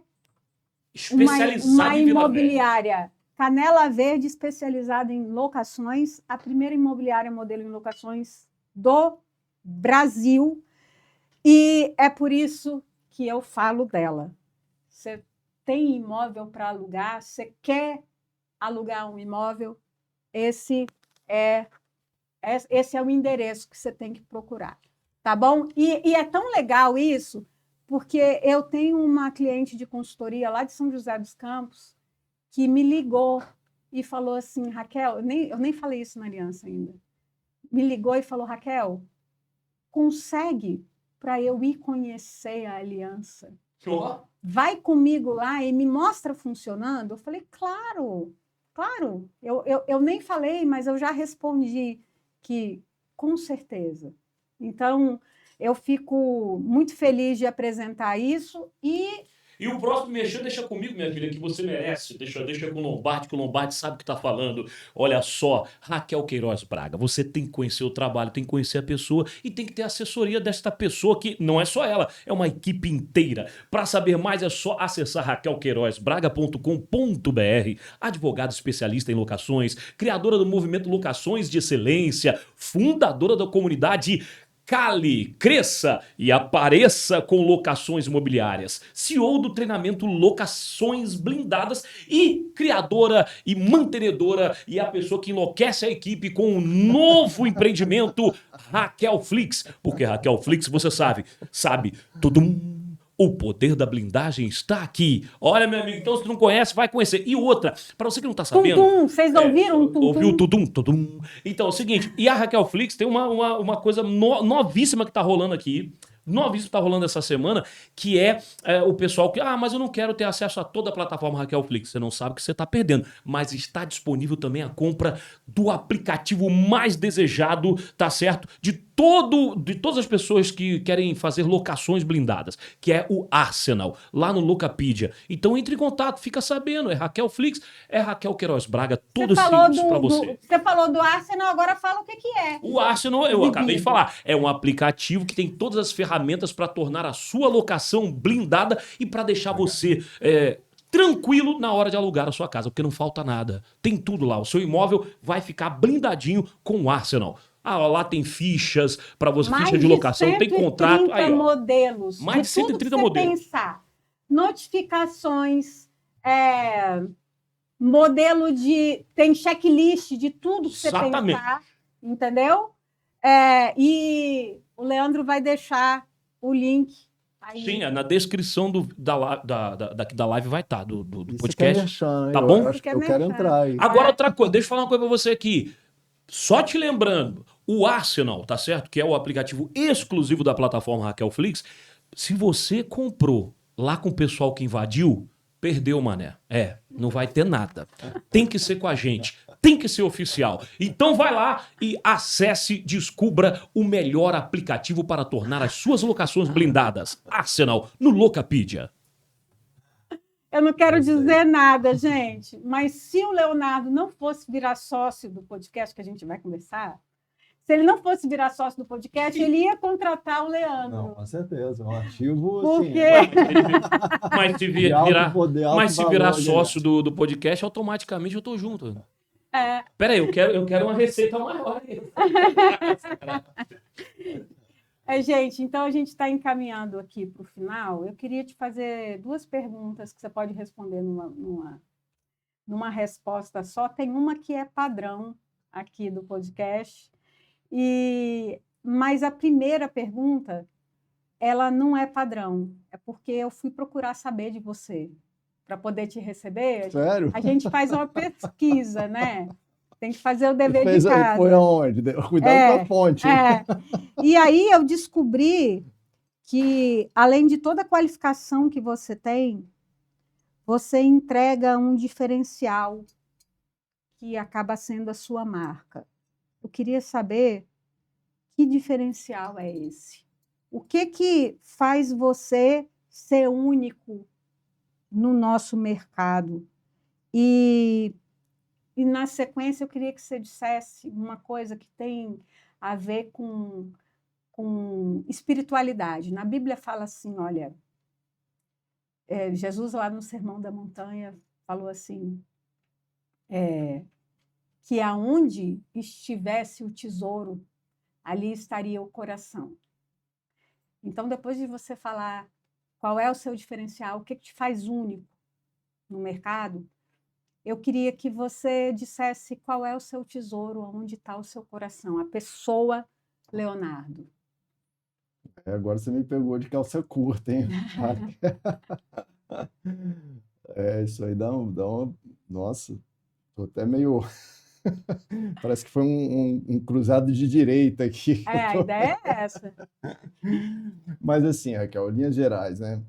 Especializada uma em Vila imobiliária Canela Verde, especializada em locações, a primeira imobiliária modelo em locações do Brasil. E é por isso que eu falo dela. Você tem imóvel para alugar, você quer alugar um imóvel, esse é o endereço que você tem que procurar, tá bom? E é tão legal isso, porque eu tenho uma cliente de consultoria lá de São José dos Campos que me ligou e falou assim, Raquel, eu nem falei isso na Aliança ainda, me ligou e falou, Raquel, consegue para eu ir conhecer a Aliança? Vai comigo lá e me mostra funcionando? Eu falei, claro. Eu nem falei, mas eu já respondi que com certeza. Então, eu fico muito feliz de apresentar isso E o próximo mexer, deixa comigo, minha filha, que você merece. Deixa com o Lombardi, que o Lombardi sabe o que está falando. Olha só, Raquel Queiroz Braga, você tem que conhecer o trabalho, tem que conhecer a pessoa e tem que ter assessoria desta pessoa, que não é só ela, é uma equipe inteira. Para saber mais é só acessar raquelqueirozbraga.com.br, advogada especialista em locações, criadora do movimento Locações de Excelência, fundadora da comunidade Cale, cresça e apareça com locações imobiliárias. CEO do treinamento Locações Blindadas e criadora e mantenedora e a pessoa que enlouquece a equipe com um novo empreendimento, Raquel Flix. Porque Raquel Flix, você sabe, o poder da blindagem está aqui. Olha, meu amigo, então se tu não conhece, vai conhecer. E outra, para você que não tá sabendo... Tum-tum, vocês ouviram? Tum-tum. Ouviu o tudum? Então é o seguinte, e a Raquel Flix tem uma coisa novíssima que tá rolando aqui, novíssimo que tá rolando essa semana, que é o pessoal que, mas eu não quero ter acesso a toda a plataforma Raquel Flix. Você não sabe o que você tá perdendo, mas está disponível também a compra do aplicativo mais desejado, tá certo? De todas as pessoas que querem fazer locações blindadas, que é o Arsenal, lá no Locapedia. Então entre em contato, fica sabendo, é Raquel Flix, é Raquel Queiroz Braga, tudo simples para você. Você falou do Arsenal, agora fala o que é. O Arsenal, eu acabei de falar, é um aplicativo que tem todas as ferramentas para tornar a sua locação blindada e para deixar você tranquilo na hora de alugar a sua casa, porque não falta nada. Tem tudo lá, o seu imóvel vai ficar blindadinho com o Arsenal. Lá tem fichas para você, ficha de locação, tem contrato. Mais de 130 modelos. Mais de 130 modelos. Pensar. Notificações, modelo de... Tem checklist de tudo que você pensar, entendeu? E o Leandro vai deixar o link aí. Sim, na descrição da live vai estar, do podcast. Mexendo, tá bom? Eu quero entrar aí. Agora, outra coisa, deixa eu falar uma coisa pra você aqui. Só te lembrando, o Arsenal, tá certo? Que é o aplicativo exclusivo da plataforma Raquel Flix. Se você comprou lá com o pessoal que invadiu, perdeu, mané. Não vai ter nada. Tem que ser com a gente. Tem que ser oficial. Então vai lá e acesse, descubra o melhor aplicativo para tornar as suas locações blindadas. Arsenal, no Locapedia. Eu não quero dizer nada, gente, mas se o Leonardo não fosse virar sócio do podcast que a gente vai conversar, Se ele não fosse virar sócio do podcast, ele ia contratar o Leandro. Não, com certeza. É um ativo, Por assim, quê? Mas se de alto virar, poder, alto mas se valor virar agregado. sócio do podcast, automaticamente eu tô junto. É, Peraí, eu quero uma receita maior aí. gente, então a gente está encaminhando aqui para o final. Eu queria te fazer 2 perguntas que você pode responder numa resposta só. Tem uma que é padrão aqui do podcast, mas a primeira pergunta, ela não é padrão, é porque eu fui procurar saber de você. Para poder te receber, Sério? a gente faz uma pesquisa, né? Tem que fazer o dever Fez de aí, casa. foi aonde? Cuidado com a fonte. Hein? E aí eu descobri que, além de toda a qualificação que você tem, você entrega um diferencial que acaba sendo a sua marca. Eu queria saber que diferencial é esse? O que faz você ser único no nosso mercado? E na sequência, eu queria que você dissesse uma coisa que tem a ver com espiritualidade. Na Bíblia fala assim, olha, Jesus lá no Sermão da Montanha falou assim, que aonde estivesse o tesouro, ali estaria o coração. Então, depois de você falar qual é o seu diferencial, o que te faz único no mercado, eu queria que você dissesse qual é o seu tesouro, onde está o seu coração, a pessoa Leonardo. Agora você me pegou de calça curta, hein? Isso aí dá uma... Nossa, tô até meio... Parece que foi um cruzado de direita aqui. A ideia é essa. Mas assim, Raquel, linhas gerais, né?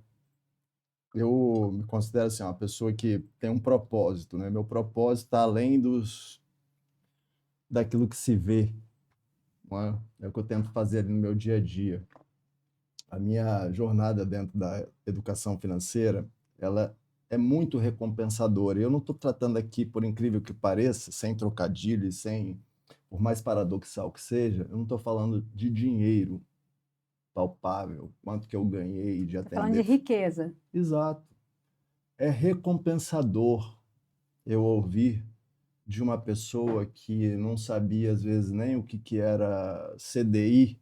Eu me considero assim, uma pessoa que tem um propósito, né? Meu propósito está além daquilo que se vê, não é? É o que eu tento fazer ali no meu dia a dia. A minha jornada dentro da educação financeira, ela é muito recompensadora. Eu não estou tratando aqui, por incrível que pareça, sem trocadilho e sem, por mais paradoxal que seja, eu não estou falando de dinheiro palpável, quanto que eu ganhei de atender. Falando de riqueza. Exato. É recompensador eu ouvir de uma pessoa que não sabia, às vezes, nem o que era CDI,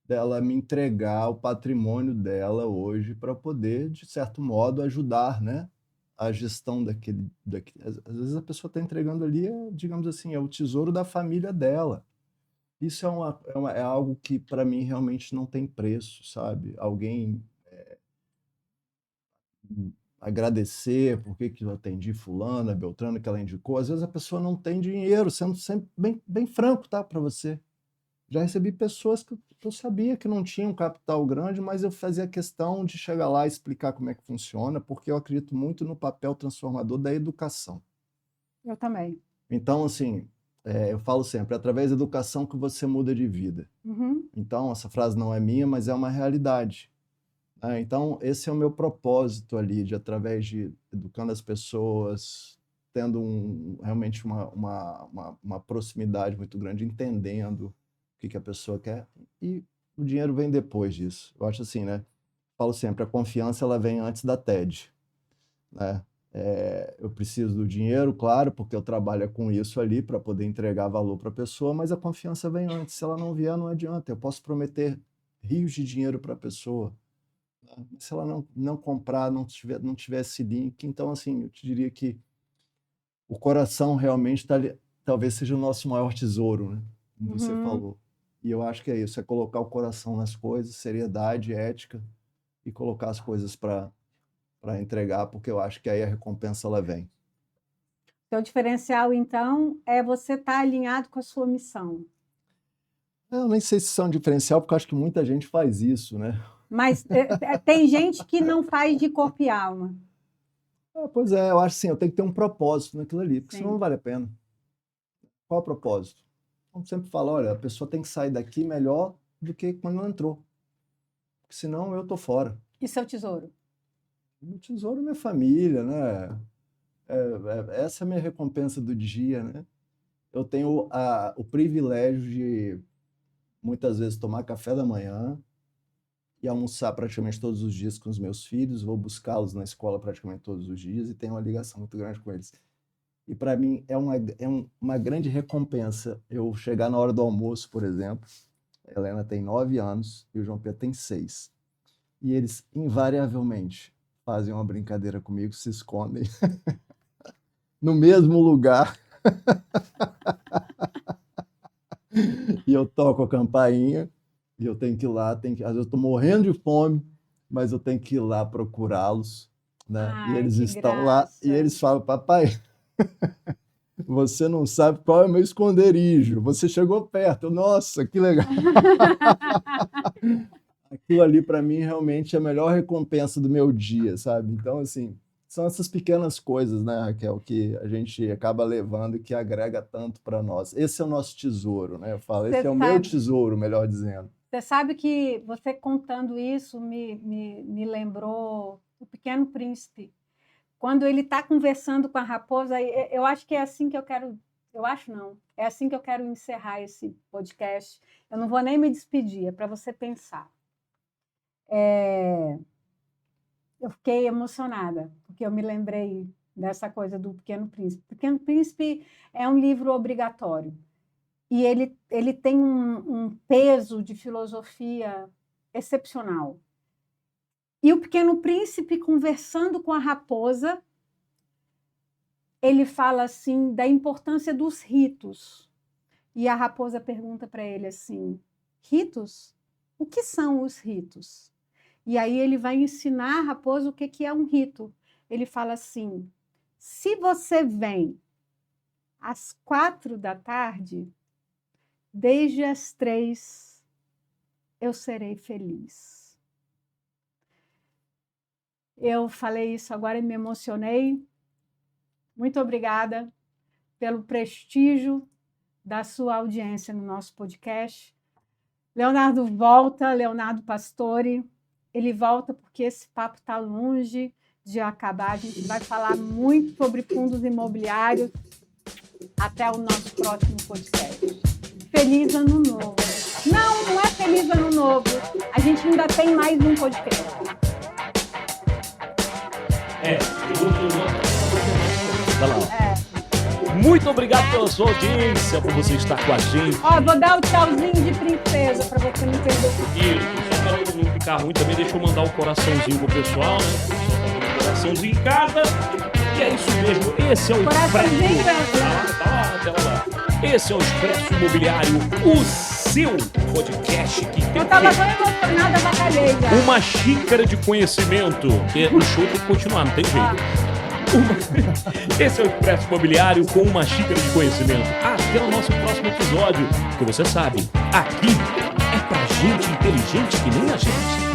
dela me entregar o patrimônio dela hoje para poder, de certo modo, ajudar, né, a gestão daquele. Às vezes a pessoa está entregando ali, digamos assim, é o tesouro da família dela. Isso é algo que, para mim, realmente não tem preço, sabe? Alguém agradecer por que eu atendi fulana, Beltrana, que ela indicou. Às vezes a pessoa não tem dinheiro, sendo sempre bem franco, tá, para você. Já recebi pessoas que eu sabia que não tinham capital grande, mas eu fazia questão de chegar lá e explicar como é que funciona, porque eu acredito muito no papel transformador da educação. Eu também. Então, assim, eu falo sempre, é através da educação que você muda de vida. Uhum. Então, essa frase não é minha, mas é uma realidade. Então, esse é o meu propósito ali, de através de educando as pessoas, tendo realmente uma proximidade muito grande, entendendo o que a pessoa quer, e o dinheiro vem depois disso. Eu acho assim, né? Falo sempre, a confiança ela vem antes da TED, né? Eu preciso do dinheiro, claro, porque eu trabalho com isso ali para poder entregar valor para a pessoa, mas a confiança vem antes. Se ela não vier, não adianta. Eu posso prometer rios de dinheiro para a pessoa, né? Se ela não comprar, não tiver esse link, então, assim, eu te diria que o coração realmente talvez seja o nosso maior tesouro, né? Como você falou. E eu acho que é isso, é colocar o coração nas coisas, seriedade, ética, e colocar as coisas para entregar, porque eu acho que aí a recompensa ela vem. Seu diferencial, então, é você estar alinhado com a sua missão. Eu nem sei se são diferencial, porque eu acho que muita gente faz isso, né? Mas tem gente que não faz de corpo e alma. Pois é, eu acho assim, eu tenho que ter um propósito naquilo ali, porque Sim. senão não vale a pena. Qual é o propósito? Eu sempre falo, olha, a pessoa tem que sair daqui melhor do que quando ela entrou. Porque senão eu tô fora. E seu tesouro? Meu tesouro é minha família, né? Essa é a minha recompensa do dia, né? eu tenho o privilégio de, muitas vezes, tomar café da manhã e almoçar praticamente todos os dias com os meus filhos, vou buscá-los na escola praticamente todos os dias e tenho uma ligação muito grande com eles. E para mim é uma grande recompensa eu chegar na hora do almoço, por exemplo. A Helena tem 9 anos e o João Pedro tem 6. E eles invariavelmente fazem uma brincadeira comigo, se escondem no mesmo lugar. E eu toco a campainha e eu tenho que ir lá, às vezes eu estou morrendo de fome, mas eu tenho que ir lá procurá-los, né? E eles estão lá e eles falam: papai, você não sabe qual é o meu esconderijo, você chegou perto. Nossa, que legal. Aquilo ali para mim realmente é a melhor recompensa do meu dia, sabe? Então, assim, são essas pequenas coisas, né, Raquel, que a gente acaba levando e que agrega tanto para nós. Esse é o nosso tesouro, né? Eu falo, esse é o meu tesouro, melhor dizendo. Você sabe que você contando isso me lembrou o Pequeno Príncipe. Quando ele está conversando com a raposa, eu acho que é assim que eu quero... Eu acho não. É assim que eu quero encerrar esse podcast. Eu não vou nem me despedir, é para você pensar. Eu fiquei emocionada, porque eu me lembrei dessa coisa do Pequeno Príncipe. O Pequeno Príncipe é um livro obrigatório. E ele tem um peso de filosofia excepcional. E o Pequeno Príncipe, conversando com a raposa, ele fala assim da importância dos ritos. E a raposa pergunta para ele assim: ritos? O que são os ritos? E aí ele vai ensinar a raposa o que é um rito. Ele fala assim: se você vem às 4 da tarde, desde as 3 eu serei feliz. Eu falei isso agora e me emocionei. Muito obrigada pelo prestígio da sua audiência no nosso podcast. Leonardo volta, Leonardo Pastore. Ele volta porque esse papo está longe de acabar. A gente vai falar muito sobre fundos imobiliários. Até o nosso próximo podcast. Feliz Ano Novo. Não é Feliz Ano Novo. A gente ainda tem mais um podcast. Muito obrigado pela sua audiência, por você estar com a gente. Vou dar o tchauzinho de princesa para você não perder. E só para não ficar ruim também, deixa eu mandar o coraçãozinho pro pessoal, né? O pessoal tá dando um coraçãozinho em casa. E é isso mesmo, esse é o Expresso. Tá lá. Esse é o Expresso Imobiliário, o seu podcast que tem. Eu tava tão emocionada, bacalhei já. Uma xícara de conhecimento. O show tem que continuar, não tem jeito. Esse é o Expresso Imobiliário com uma xícara de conhecimento. Até o nosso próximo episódio. Porque você sabe, aqui é pra gente inteligente que nem a gente.